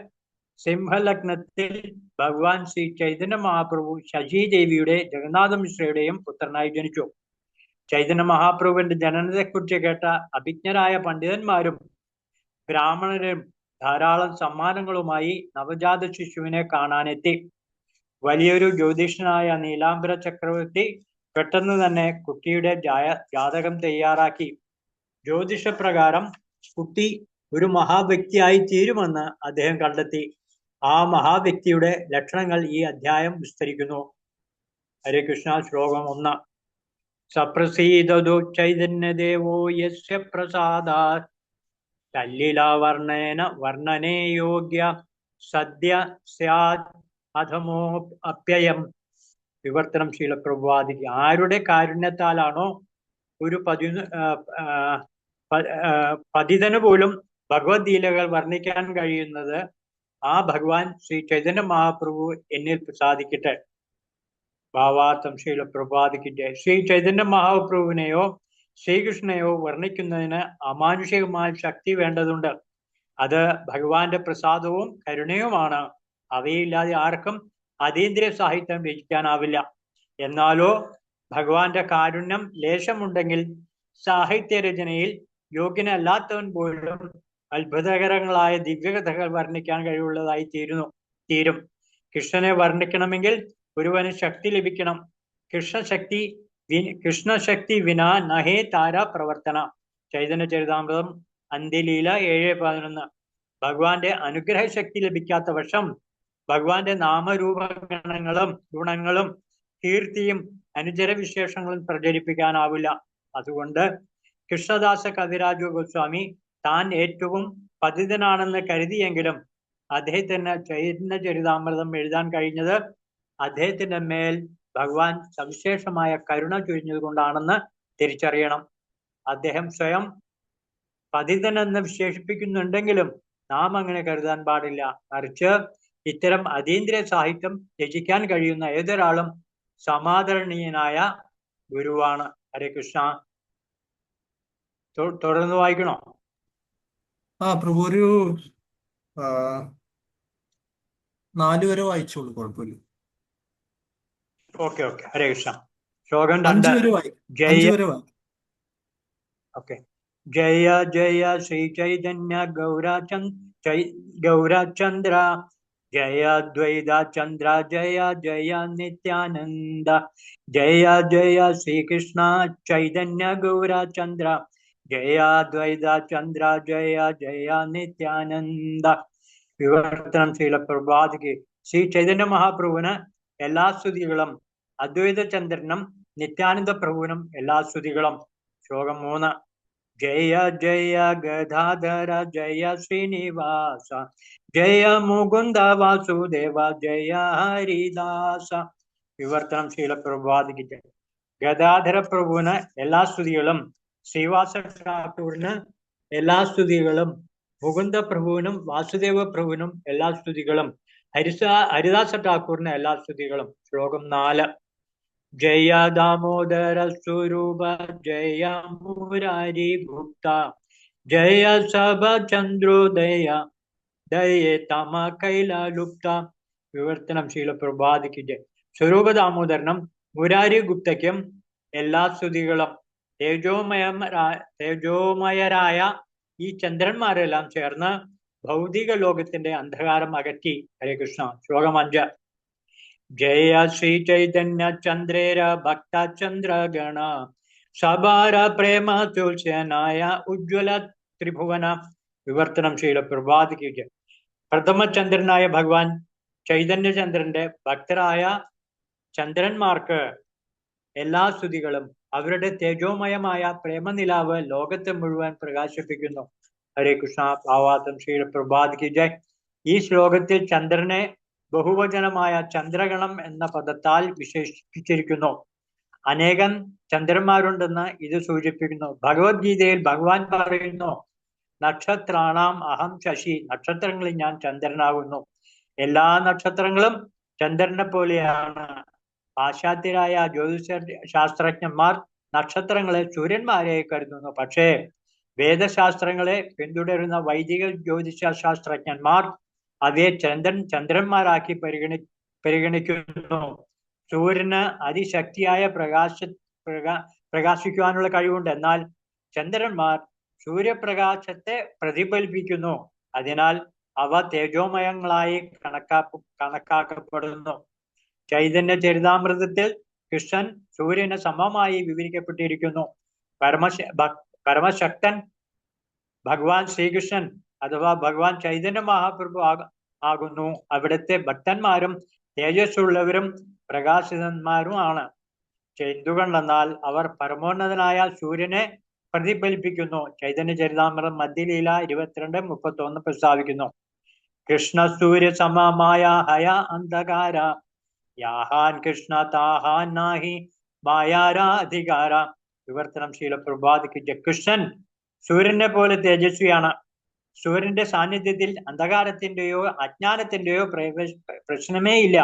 സിംഹലഗ്നത്തിൽ ഭഗവാൻ ശ്രീ ചൈതന്യ മഹാപ്രഭു ശശി ദേവിയുടെ ജഗന്നാഥ മിശ്രയുടെയും പുത്രനായി ജനിച്ചു. ചൈതന്യ മഹാപ്രഭുവിന്റെ ജനനത്തെക്കുറിച്ച് കേട്ട അഭിജ്ഞരായ പണ്ഡിതന്മാരും ബ്രാഹ്മണരും ധാരാളം സമ്മാനങ്ങളുമായി നവജാത ശിശുവിനെ കാണാനെത്തി. വലിയൊരു ജ്യോതിഷനായ നീലാംബര ചക്രവർത്തി പെട്ടെന്ന് തന്നെ കുട്ടിയുടെ ജാതകം തയ്യാറാക്കി. ജ്യോതിഷപ്രകാരം കുട്ടി ഒരു മഹാവ്യക്തിയായി തീരുമെന്ന് അദ്ദേഹം കണ്ടെത്തി. ആ മഹാവ്യക്തിയുടെ ലക്ഷണങ്ങൾ ഈ അധ്യായം വിസ്തരിക്കുന്നു. ഹരേ കൃഷ്ണ. ശ്ലോകം 1. സപ്രസീദതു ചൈതന്യദേവോ യസ്യ പ്രസാദാത് തല്ലിലാവർണ്ണേന വർണ്ണനേ യോഗ്യ സദ്യ സ്യാത് അധമോ അപ്യയം. വിവർത്തനം ശീലപ്രഭുവാദിക്ക്. ആരുടെ കാരുണ്യത്താലാണോ ഒരു പതിതന് പോലും ഭഗവത്ലീലകൾ വർണ്ണിക്കാൻ കഴിയുന്നത്, ആ ഭഗവാൻ ശ്രീ ചൈതന്യ മഹാപ്രഭു എന്നിൽ പ്രസാദിക്കട്ടെ. ഭാവാർത്ഥം ശീലപ്രഭുവാദിക്ക്. ശ്രീ ചൈതന്യ മഹാപ്രഭുവിനെയോ ശ്രീകൃഷ്ണനെയോ വർണ്ണിക്കുന്നതിന് അമാനുഷികമായ ശക്തി വേണ്ടതുണ്ട്. അത് ഭഗവാന്റെ പ്രസാദവും കരുണയുമാണ്. അവയില്ലാതെ ആർക്കും അതീന്ദ്രിയ സാഹിത്യം രചിക്കാനാവില്ല. എന്നാലോ ഭഗവാന്റെ കാരുണ്യം ലേശമുണ്ടെങ്കിൽ സാഹിത്യരചനയിൽ യോഗ്യനല്ലാത്തവൻ പോലും അത്ഭുതകരങ്ങളായ ദിവ്യകഥകൾ വർണ്ണിക്കാൻ കഴിവുള്ളതായി തീരും. കൃഷ്ണനെ വർണ്ണിക്കണമെങ്കിൽ ഒരുവന് ശക്തി ലഭിക്കണം. കൃഷ്ണശക്തി വിനാ നഹേ താര പ്രവർത്തന. ചൈതന്യ ചരിതാമൃതം അന്ത്യലീല 7:11. ഭഗവാന്റെ അനുഗ്രഹ ശക്തി ലഭിക്കാത്ത പക്ഷം ഭഗവാന്റെ ഗുണങ്ങളും കീർത്തിയും അനുചര വിശേഷങ്ങളും പ്രചരിപ്പിക്കാനാവില്ല. അതുകൊണ്ട് കൃഷ്ണദാസ കവിരാജ ഗോസ്വാമി താൻ ഏറ്റവും പതിതനാണെന്ന് കരുതിയെങ്കിലും അദ്ദേഹത്തിന് ചൈതന്യ ചരിതാമൃതം എഴുതാൻ കഴിഞ്ഞത് അദ്ദേഹത്തിന്റെ മേൽ ഭഗവാൻ സവിശേഷമായ കരുണ ചൊരിഞ്ഞത് കൊണ്ടാണെന്ന് തിരിച്ചറിയണം. അദ്ദേഹം സ്വയം പതിതനെന്ന് വിശേഷിപ്പിക്കുന്നുണ്ടെങ്കിലും നാം അങ്ങനെ കരുതാൻ പാടില്ല. മറിച്ച് ഇത്തരം അതീന്ദ്രിയ സാഹിത്യം രചിക്കാൻ കഴിയുന്ന ഏതൊരാളും സമാദരണീയനായ ഗുരുവാണ്. ഹരേ കൃഷ്ണ. തുടർന്ന് വായിക്കണോ? പ്രഭു ഒരു 4 വരെ വായിച്ചോളൂ, കുഴപ്പമില്ല. ഓക്കെ. ഹരേ കൃഷ്ണ. ശ്ലോകം 5 2. വരെ വായിക്കും. ഓക്കെ. ജയ ജയ ശ്രീ ചൈതന്യ ഗൗരചന്ദ്ര ജയ ദ്വൈത ചന്ദ്ര ജയ ജയ നിത്യാനന്ദ ജയ ജയ ശ്രീകൃഷ്ണ ചൈതന്യ ഗൗരചന്ദ്ര ജയ ദ്വൈത ചന്ദ്ര ജയ ജയ നിത്യാനന്ദ. വിവർത്തനം ശീലപ്രഭാതിക്ക്. ശ്രീ ചൈതന്യ മഹാപ്രഭുവിന് എല്ലാ സ്തുതികളും. അദ്വൈത ചന്ദ്രനും നിത്യാനന്ദ പ്രഭുവിനും എല്ലാ സ്തുതികളും. ശ്ലോകം 3. ജയ ജയ ഗദാധര ജയ ശ്രീനിവാസ ജയ മുകുന്ദ വാസുദേവ ജയ ഹരിദാസ. വിവർത്തനം ശീലപ്രഭാതിക്ക്. ഗദാധര പ്രഭുവിന് എല്ലാ സ്തുതികളും. ശ്രീവാസ ഠാക്കൂറിന് എല്ലാ സ്തുതികളും. മുകുന്ദ പ്രഭുവിനും വാസുദേവ പ്രഭുവിനും എല്ലാ സ്തുതികളും. ഹരിദാസ ഠാക്കൂറിന് എല്ലാ സ്തുതികളും. ശ്ലോകം 4. ജയ ദാമോദര സ്വരൂപ ജയ മുരാരി ഗുപ്ത ജയ സഭ ചന്ദ്രോദയ ദയ തമ കൈലാലുപ്ത. വിവർത്തനം ശീലപ്രഭാതിക്ക്. സ്വരൂപ ദാമോദരനും മുരാരി ഗുപ്തയ്ക്കും എല്ലാ സ്തുതികളും. തേജോമയരായ ഈ ചന്ദ്രന്മാരെല്ലാം ചേർന്ന് ഭൗതിക ലോകത്തിന്റെ അന്ധകാരം അകറ്റി. ഹരേ കൃഷ്ണ. ശ്ലോകം 5. ജയ ശ്രീ ചൈതന്യ ചന്ദ്രേര ഭക്ത ചന്ദ്രഗണ സഭാര പ്രേമ തുൽസ്യനായ ഉജ്ജ്വല ത്രിഭുവന. വിവർത്തനം ശീലപ്രഭാതിക്ക്. പ്രഥമ ചന്ദ്രനായ ഭഗവാൻ ചൈതന്യചന്ദ്രന്റെ ഭക്തരായ ചന്ദ്രന്മാർക്ക് എല്ലാ സ്തുതികളും. അവരുടെ തേജോമയമായ പ്രേമനിലാവ് ലോകത്തെ മുഴുവൻ പ്രകാശിപ്പിക്കുന്നു. ഹരേ കൃഷ്ണ. ഭാവാർത്ഥം ശീലപ്രഭാതിക്ക് ജയ്. ഈ ശ്ലോകത്തിൽ ചന്ദ്രനെ ബഹുവചനമായ ചന്ദ്രഗണം എന്ന പദത്താൽ വിശേഷിപ്പിച്ചിരിക്കുന്നു. അനേകം ചന്ദ്രന്മാരുണ്ടെന്ന് ഇത് സൂചിപ്പിക്കുന്നു. ഭഗവത്ഗീതയിൽ ഭഗവാൻ പറയുന്നു, നക്ഷത്രാണാം അഹം ശശി, നക്ഷത്രങ്ങളിൽ ഞാൻ ചന്ദ്രനാകുന്നു. എല്ലാ നക്ഷത്രങ്ങളും ചന്ദ്രനെ പോലെയാണ്. പാശ്ചാത്യരായ ജ്യോതിഷ ശാസ്ത്രജ്ഞന്മാർ നക്ഷത്രങ്ങളെ സൂര്യന്മാരെ കരുതുന്നു. പക്ഷേ വേദശാസ്ത്രങ്ങളെ പിന്തുടരുന്ന വൈദിക ജ്യോതിഷ ശാസ്ത്രജ്ഞന്മാർ അവയെ ചന്ദ്രന്മാരാക്കി പരിഗണിക്കുന്നു. സൂര്യന് അതിശക്തിയായ പ്രകാശിക്കുവാനുള്ള കഴിവുണ്ട്. എന്നാൽ ചന്ദ്രന്മാർ സൂര്യപ്രകാശത്തെ പ്രതിഫലിപ്പിക്കുന്നു. അതിനാൽ അവ തേജോമയങ്ങളായി കണക്കാക്കപ്പെടുന്നു. ചൈതന്യ ചരിതാമൃതത്തിൽ കൃഷ്ണൻ സൂര്യന് സമമായി വിവരിക്കപ്പെട്ടിരിക്കുന്നു. പരമശക്തൻ ഭഗവാൻ ശ്രീകൃഷ്ണൻ അഥവാ ഭഗവാൻ ചൈതന്യ മഹാപ്രഭു ആകുന്നു. അവിടുത്തെ ഭക്തന്മാരും തേജസ്സുള്ളവരും പ്രകാശിതന്മാരുമാണ്. എന്തുകൊണ്ടെന്നാൽ അവർ പരമോന്നതനായ സൂര്യനെ പ്രതിഫലിപ്പിക്കുന്നു. ചൈതന്യ ചരിതാമൃതം മധ്യലീല 22:31 പ്രസ്താവിക്കുന്നു. കൃഷ്ണ സൂര്യ സമമായ ഹയ അന്ധകാര യാഹാൻ കൃഷ്ണ താഹാൻ നാഹി മായാരാധികാര. വിവർത്തനം ശീല പ്രഭാതിക്ക്. കൃഷ്ണൻ സൂര്യനെ പോലെ തേജസ്വിയാണ്. സൂര്യന്റെ സാന്നിധ്യത്തിൽ അന്ധകാരത്തിന്റെയോ അജ്ഞാനത്തിന്റെയോ പ്രശ്നമേ ഇല്ല.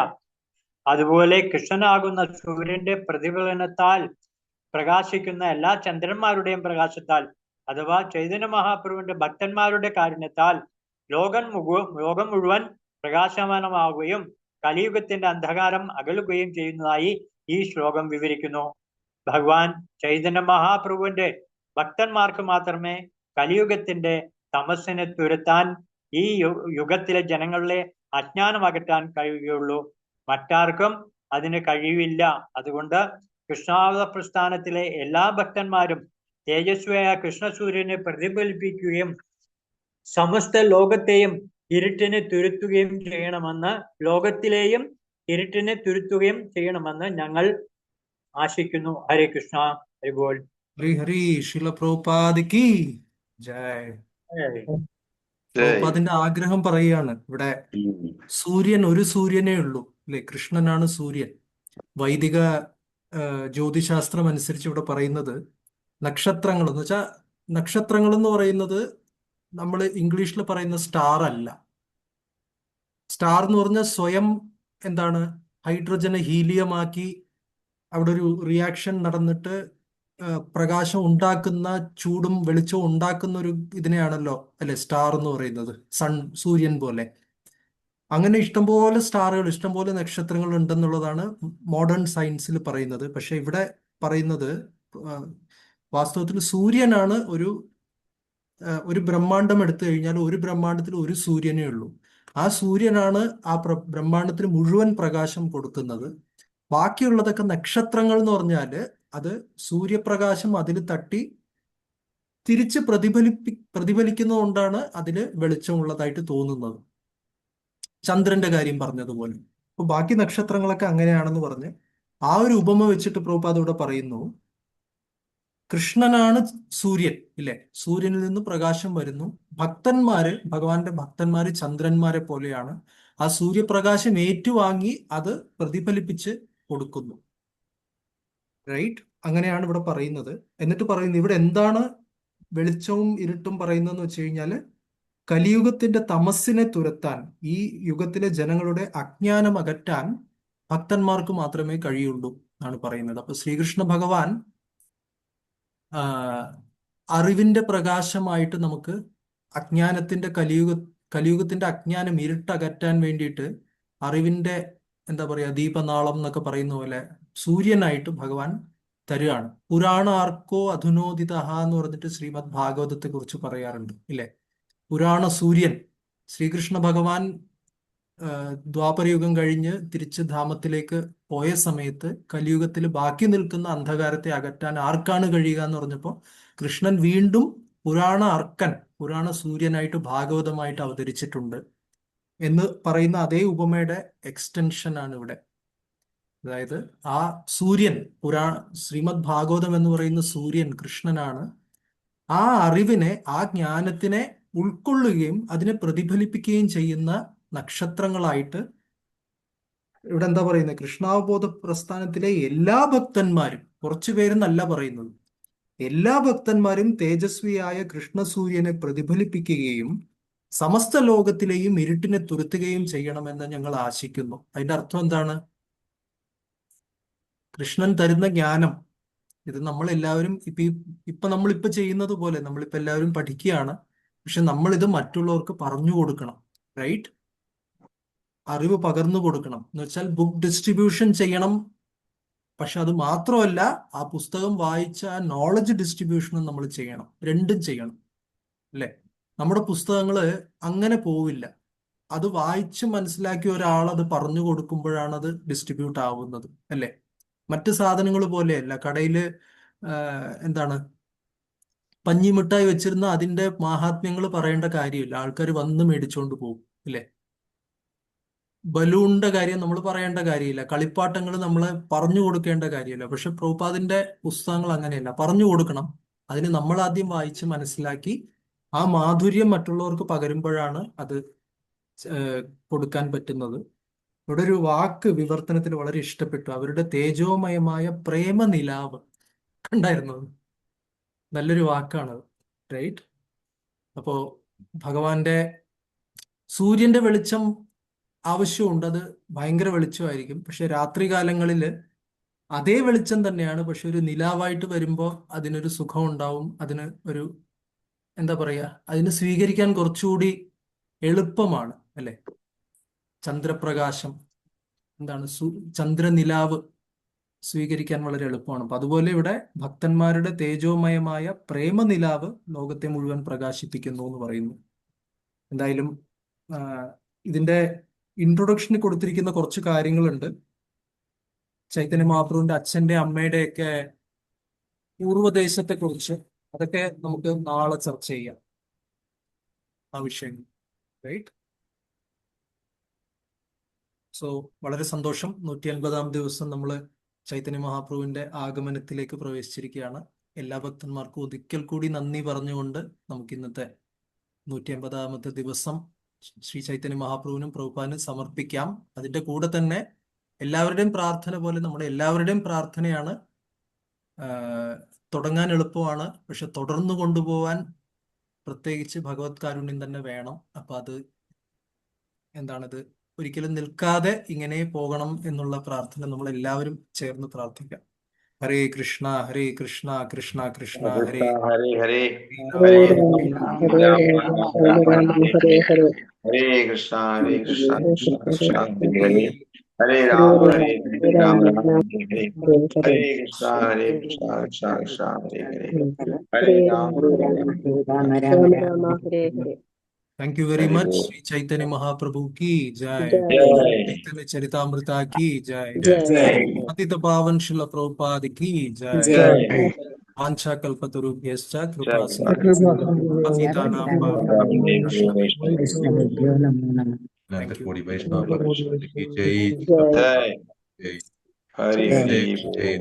അതുപോലെ കൃഷ്ണനാകുന്ന സൂര്യന്റെ പ്രതിഫലനത്താൽ പ്രകാശിക്കുന്ന എല്ലാ ചന്ദ്രന്മാരുടെയും പ്രകാശത്താൽ അഥവാ ചൈതന്യ മഹാപ്രഭുവിന്റെ ഭക്തന്മാരുടെ കാരുണ്യത്താൽ ലോകം മുഴുവൻ പ്രകാശമാനമാവുകയും കലിയുഗത്തിന്റെ അന്ധകാരം അകലുകയും ചെയ്യുന്നതായി ഈ ശ്ലോകം വിവരിക്കുന്നു. ഭഗവാൻ ചൈതന്യ മഹാപ്രഭുവിന്റെ ഭക്തന്മാർക്ക് മാത്രമേ കലിയുഗത്തിന്റെ തമസ്സിനെ തുരത്താൻ, ഈ യുഗത്തിലെ ജനങ്ങളിലെ അജ്ഞാനം അകറ്റാൻ കഴിയുകയുള്ളൂ. മറ്റാർക്കും അതിന് കഴിവില്ല. അതുകൊണ്ട് കൃഷ്ണാവത പ്രസ്ഥാനത്തിലെ എല്ലാ ഭക്തന്മാരും തേജസ്വിയായ കൃഷ്ണസൂര്യനെ പ്രതിഫലിപ്പിക്കുകയും സമസ്ത ലോകത്തെയും ഇരുട്ടിനെ തുരുത്തുകയും ചെയ്യണമെന്ന്, ലോകത്തിലെയും ഇരുട്ടിനെ തുരുത്തുകയും ചെയ്യണമെന്ന് ഞങ്ങൾ ആശിക്കുന്നു. ഹരേ കൃഷ്ണ, ഹരി ബോൾ. ഹരി ഹരി. ശില പ്രഭുപാദിക്ക് ജയ്. പ്രഭുപാദിന്റെ ആഗ്രഹം പറയുകയാണ് ഇവിടെ. സൂര്യൻ ഒരു സൂര്യനേ ഉള്ളൂ അല്ലെ? കൃഷ്ണനാണ് സൂര്യൻ. വൈദിക ജ്യോതിശാസ്ത്രം അനുസരിച്ച് ഇവിടെ പറയുന്നത് നക്ഷത്രങ്ങൾ എന്ന് വെച്ചാൽ, നക്ഷത്രങ്ങൾ എന്ന് പറയുന്നത് നമ്മൾ ഇംഗ്ലീഷിൽ പറയുന്ന സ്റ്റാർ അല്ല. സ്റ്റാർ എന്ന് പറഞ്ഞാൽ സ്വയം എന്താണ്, ഹൈഡ്രജനെ ഹീലിയമാക്കി അവിടെ ഒരു റിയാക്ഷൻ നടന്നിട്ട് പ്രകാശം ഉണ്ടാക്കുന്ന, ചൂടും വെളിച്ചവും ഉണ്ടാക്കുന്ന ഒരു ഇതിനെയാണല്ലോ അല്ലെ സ്റ്റാർ എന്ന് പറയുന്നത്. സൂര്യൻ പോലെ. അങ്ങനെ ഇഷ്ടംപോലെ സ്റ്റാറുകൾ, ഇഷ്ടംപോലെ നക്ഷത്രങ്ങൾ ഉണ്ടെന്നുള്ളതാണ് മോഡേൺ സയൻസിൽ പറയുന്നത്. പക്ഷെ ഇവിടെ പറയുന്നത് വാസ്തവത്തിൽ സൂര്യനാണ് ഒരു ബ്രഹ്മാണ്ടം എടുത്തു കഴിഞ്ഞാൽ ഒരു ബ്രഹ്മാണ്ടത്തിൽ ഒരു സൂര്യനേ ഉള്ളൂ. ആ സൂര്യനാണ് ആ ബ്രഹ്മാണ്ടത്തിന് മുഴുവൻ പ്രകാശം കൊടുക്കുന്നത്. ബാക്കിയുള്ളതൊക്കെ നക്ഷത്രങ്ങൾ എന്ന് പറഞ്ഞാൽ അത് സൂര്യപ്രകാശം അതിൽ തട്ടി തിരിച്ച് പ്രതിഫലിക്കുന്നതുകൊണ്ടാണ് അതിൽ വെളിച്ചമുള്ളതായിട്ട് തോന്നുന്നത്. ചന്ദ്രന്റെ കാര്യം പറഞ്ഞതുപോലെ. അപ്പൊ ബാക്കി നക്ഷത്രങ്ങളൊക്കെ അങ്ങനെയാണെന്ന് പറഞ്ഞ് ആ ഒരു ഉപമ വെച്ചിട്ട് പ്രഭുപാദ് ഇവിടെ പറയുന്നു, കൃഷ്ണനാണ് സൂര്യൻ ഇല്ലേ? സൂര്യനിൽ നിന്ന് പ്രകാശം വരുന്നു. ഭഗവാന്റെ ഭക്തന്മാര് ചന്ദ്രന്മാരെ പോലെയാണ്. ആ സൂര്യപ്രകാശം ഏറ്റുവാങ്ങി അത് പ്രതിഫലിപ്പിച്ച് കൊടുക്കുന്നു. റൈറ്റ്? അങ്ങനെയാണ് ഇവിടെ പറയുന്നത്. എന്നിട്ട് പറയുന്നത് ഇവിടെ എന്താണ് വെളിച്ചവും ഇരുട്ടും പറയുന്നതെന്ന് വെച്ച് കഴിഞ്ഞാൽ, കലിയുഗത്തിന്റെ തമസ്സിനെ തുരത്താൻ, ഈ യുഗത്തിലെ ജനങ്ങളുടെ അജ്ഞാനം അകറ്റാൻ ഭക്തന്മാർക്ക് മാത്രമേ കഴിയുള്ളൂ എന്നാണ് പറയുന്നത്. അപ്പൊ ശ്രീകൃഷ്ണ ഭഗവാൻ അറിവിന്റെ പ്രകാശമായിട്ട് നമുക്ക് അജ്ഞാനത്തിന്റെ കലിയുഗത്തിന്റെ അജ്ഞാനം ഇരുട്ടകറ്റാൻ വേണ്ടിയിട്ട് അറിവിന്റെ എന്താ പറയാ ദീപനാളം എന്നൊക്കെ പറയുന്ന പോലെ സൂര്യനായിട്ട് ഭഗവാൻ തരുകയാണ്. പുരാണ ആർക്കോ അധുനോദിത എന്ന് പറഞ്ഞിട്ട് ശ്രീമദ് ഭാഗവതത്തെ കുറിച്ച് പറയാറുണ്ട് ഇല്ലേ? പുരാണ സൂര്യൻ ശ്രീകൃഷ്ണ ഭഗവാൻ ദ്വാപരയുഗം കഴിഞ്ഞ് തിരിച്ച് ധാമത്തിലേക്ക് പോയ സമയത്ത് കലിയുഗത്തിൽ ബാക്കി നിൽക്കുന്ന അന്ധകാരത്തെ അകറ്റാൻ ആർക്കാണ് കഴിയുക എന്ന് പറഞ്ഞപ്പോൾ കൃഷ്ണൻ വീണ്ടും പുരാണ അർക്കൻ, പുരാണ സൂര്യനായിട്ട് ഭാഗവതമായിട്ട് അവതരിച്ചിട്ടുണ്ട് എന്ന് പറയുന്ന അതേ ഉപമയുടെ എക്സ്റ്റൻഷൻ ആണ് ഇവിടെ. അതായത് ആ സൂര്യൻ, ശ്രീമദ് ഭാഗവതം എന്ന് പറയുന്ന സൂര്യൻ കൃഷ്ണനാണ്. ആ അറിവിനെ, ആ ജ്ഞാനത്തിനെ ഉൾക്കൊള്ളുകയും അതിനെ പ്രതിഫലിപ്പിക്കുകയും ചെയ്യുന്ന നക്ഷത്രങ്ങളായിട്ട് ഇവിടെ എന്താ പറയുന്നത്, കൃഷ്ണാവബോധ പ്രസ്ഥാനത്തിലെ എല്ലാ ഭക്തന്മാരും കുറച്ചു പേരെന്നല്ല പറയുന്നത്. എല്ലാ ഭക്തന്മാരും തേജസ്വിയായ കൃഷ്ണസൂര്യനെ പ്രതിഫലിപ്പിക്കുകയും സമസ്ത ലോകത്തിലെയും ഇരുട്ടിനെ തുരത്തുകയും ചെയ്യണമെന്ന് ഞങ്ങൾ ആശിക്കുന്നു. അതിന്റെ അർത്ഥം എന്താണ്? കൃഷ്ണൻ തരുന്ന ജ്ഞാനം ഇത് നമ്മളെല്ലാവരും ഇപ്പൊ നമ്മളിപ്പോ ചെയ്യുന്നത് പോലെ നമ്മളിപ്പോ എല്ലാവരും പഠിക്കുകയാണ്. പക്ഷെ നമ്മളിത് മറ്റുള്ളവർക്ക് പറഞ്ഞു കൊടുക്കണം, റൈറ്റ്? അറിവ് പകർന്നു കൊടുക്കണം എന്ന് വെച്ചാൽ ബുക്ക് ഡിസ്ട്രിബ്യൂഷൻ ചെയ്യണം. പക്ഷെ അത് മാത്രമല്ല, ആ പുസ്തകം വായിച്ച ആ നോളജ് ഡിസ്ട്രിബ്യൂഷനും നമ്മൾ ചെയ്യണം. രണ്ടും ചെയ്യണം, അല്ലെ? നമ്മുടെ പുസ്തകങ്ങള് അങ്ങനെ പോവില്ല. അത് വായിച്ച് മനസ്സിലാക്കിയ ഒരാൾ അത് പറഞ്ഞു കൊടുക്കുമ്പോഴാണ് അത് ഡിസ്ട്രിബ്യൂട്ട് ആവുന്നത്, അല്ലെ? മറ്റ് സാധനങ്ങൾ പോലെയല്ല. കടയില് എന്താണ് പഞ്ഞിമിഠായി വെച്ചിരുന്ന അതിന്റെ മാഹാത്മ്യങ്ങൾ പറയേണ്ട കാര്യമില്ല, ആൾക്കാർ വന്ന് മേടിച്ചുകൊണ്ട് പോകും, അല്ലെ? ബലൂണിന്റെ കാര്യം നമ്മൾ പറയേണ്ട കാര്യമില്ല, കളിപ്പാട്ടങ്ങൾ നമ്മൾ പറഞ്ഞു കൊടുക്കേണ്ട കാര്യമില്ല. പക്ഷെ പ്രഭുപാദിന്റെ പുസ്തകങ്ങൾ അങ്ങനെയല്ല, പറഞ്ഞു കൊടുക്കണം. അതിന് നമ്മൾ ആദ്യം വായിച്ച് മനസ്സിലാക്കി ആ മാധുര്യം മറ്റുള്ളവർക്ക് പകരുമ്പോഴാണ് അത് കൊടുക്കാൻ പറ്റുന്നത്. ഇവിടെ ഒരു വാക്ക് വിവർത്തനത്തിൽ വളരെ ഇഷ്ടപ്പെട്ടു, അവരുടെ തേജോമയമായ പ്രേമനിലാവ്. കണ്ടായിരുന്നത്? നല്ലൊരു വാക്കാണത്, റൈറ്റ്? അപ്പോ ഭഗവാന്റെ സൂര്യന്റെ വെളിച്ചം ആവശ്യമുണ്ട്, അത് ഭയങ്കര വെളിച്ചമായിരിക്കും. പക്ഷെ രാത്രി കാലങ്ങളിൽ അതേ വെളിച്ചം തന്നെയാണ്, പക്ഷെ ഒരു നിലാവായിട്ട് വരുമ്പോൾ അതിനൊരു സുഖം ഉണ്ടാവും. അതിന് ഒരു എന്താ പറയാ, അതിന് സ്വീകരിക്കാൻ കുറച്ചുകൂടി എളുപ്പമാണ്, അല്ലെ? ചന്ദ്രപ്രകാശം എന്താണ്, ചന്ദ്രനിലാവ് സ്വീകരിക്കാൻ വളരെ എളുപ്പമാണ്. അപ്പൊ അതുപോലെ ഇവിടെ ഭക്തന്മാരുടെ തേജോമയമായ പ്രേമനിലാവ് ലോകത്തെ മുഴുവൻ പ്രകാശിപ്പിക്കുന്നു എന്ന് പറയുന്നു. എന്തായാലും ഇതിന്റെ ഇൻട്രൊഡക്ഷന് കൊടുത്തിരിക്കുന്ന കുറച്ച് കാര്യങ്ങളുണ്ട്. ചൈതന്യ മഹാപ്രഭുവിന്റെ അച്ഛന്റെ അമ്മയുടെയൊക്കെ പൂർവ്വദേശത്തെ കുറിച്ച്, അതൊക്കെ നമുക്ക് നാളെ ചർച്ച ചെയ്യാം, ആ വിഷയങ്ങൾ, റൈറ്റ്? സോ വളരെ സന്തോഷം. 150-ാം ദിവസം നമ്മൾ ചൈതന്യ മഹാപ്രഭുവിന്റെ ആഗമനത്തിലേക്ക് പ്രവേശിച്ചിരിക്കുകയാണ്. എല്ലാ ഭക്തന്മാർക്കും ഒരിക്കൽ കൂടി നന്ദി പറഞ്ഞുകൊണ്ട് നമുക്ക് ഇന്നത്തെ 150-ാമത്തെ ദിവസം ശ്രീ ചൈതന്യ മഹാപ്രഭുവിനും പ്രഭുപാദിനും സമർപ്പിക്കാം. അതിന്റെ കൂടെ തന്നെ എല്ലാവരുടെയും പ്രാർത്ഥന പോലെ നമ്മുടെ എല്ലാവരുടെയും പ്രാർത്ഥനയാണ്. തുടങ്ങാൻ എളുപ്പമാണ്, പക്ഷെ തുടർന്നു കൊണ്ടുപോകാൻ പ്രത്യേകിച്ച് ഭഗവത് കാരുണ്യം തന്നെ വേണം. അപ്പൊ അത് എന്താണിത്, ഒരിക്കലും നിൽക്കാതെ ഇങ്ങനെ പോകണം എന്നുള്ള പ്രാർത്ഥന നമ്മൾ എല്ലാവരും ചേർന്ന് പ്രാർത്ഥിക്കാം. ഹരേ കൃഷ്ണ ഹരേ കൃഷ്ണ കൃഷ്ണ കൃഷ്ണ ഹരേ ഹരേ ഹരേ ഹരേ ഹരേ ഹരേ ഹരേ കൃഷ്ണ ഹരേ കൃഷ്ണ കൃഷ്ണ കൃഷ്ണ ഹരേ ഹരേ രാമ ഹരേ രാമ രാമ ഹരേ ഹരേ കൃഷ്ണ ഹരേ കൃഷ്ണ കൃഷ്ണ കൃഷ്ണ ഹരേ ഹരേ ഹരേ രാമ ഹരേ ഹരേ. Thank you very much. Sri Chaitanya Mahaprabhu ki jai. Jai Chaitanya Charitamrita ki jai. Jai Patita Pavan Srila Prabhupada ki jai. Jai Vancha kalpatarubhyascha Jai kripa Kripasanam Patitanam വൈഷ്ണവേഭ്യോ നമോ നമഃ. Thank you. കോടി വൈഷ്ണവ പരിഷത്ത് की जय ജയ് जय ഹരി जय ഹരി जय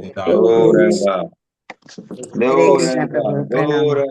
ഗൗരംഗ ഹരേ കൃഷ്ണ പ്രഭു, പ്രണാമം. ഗൗരംഗ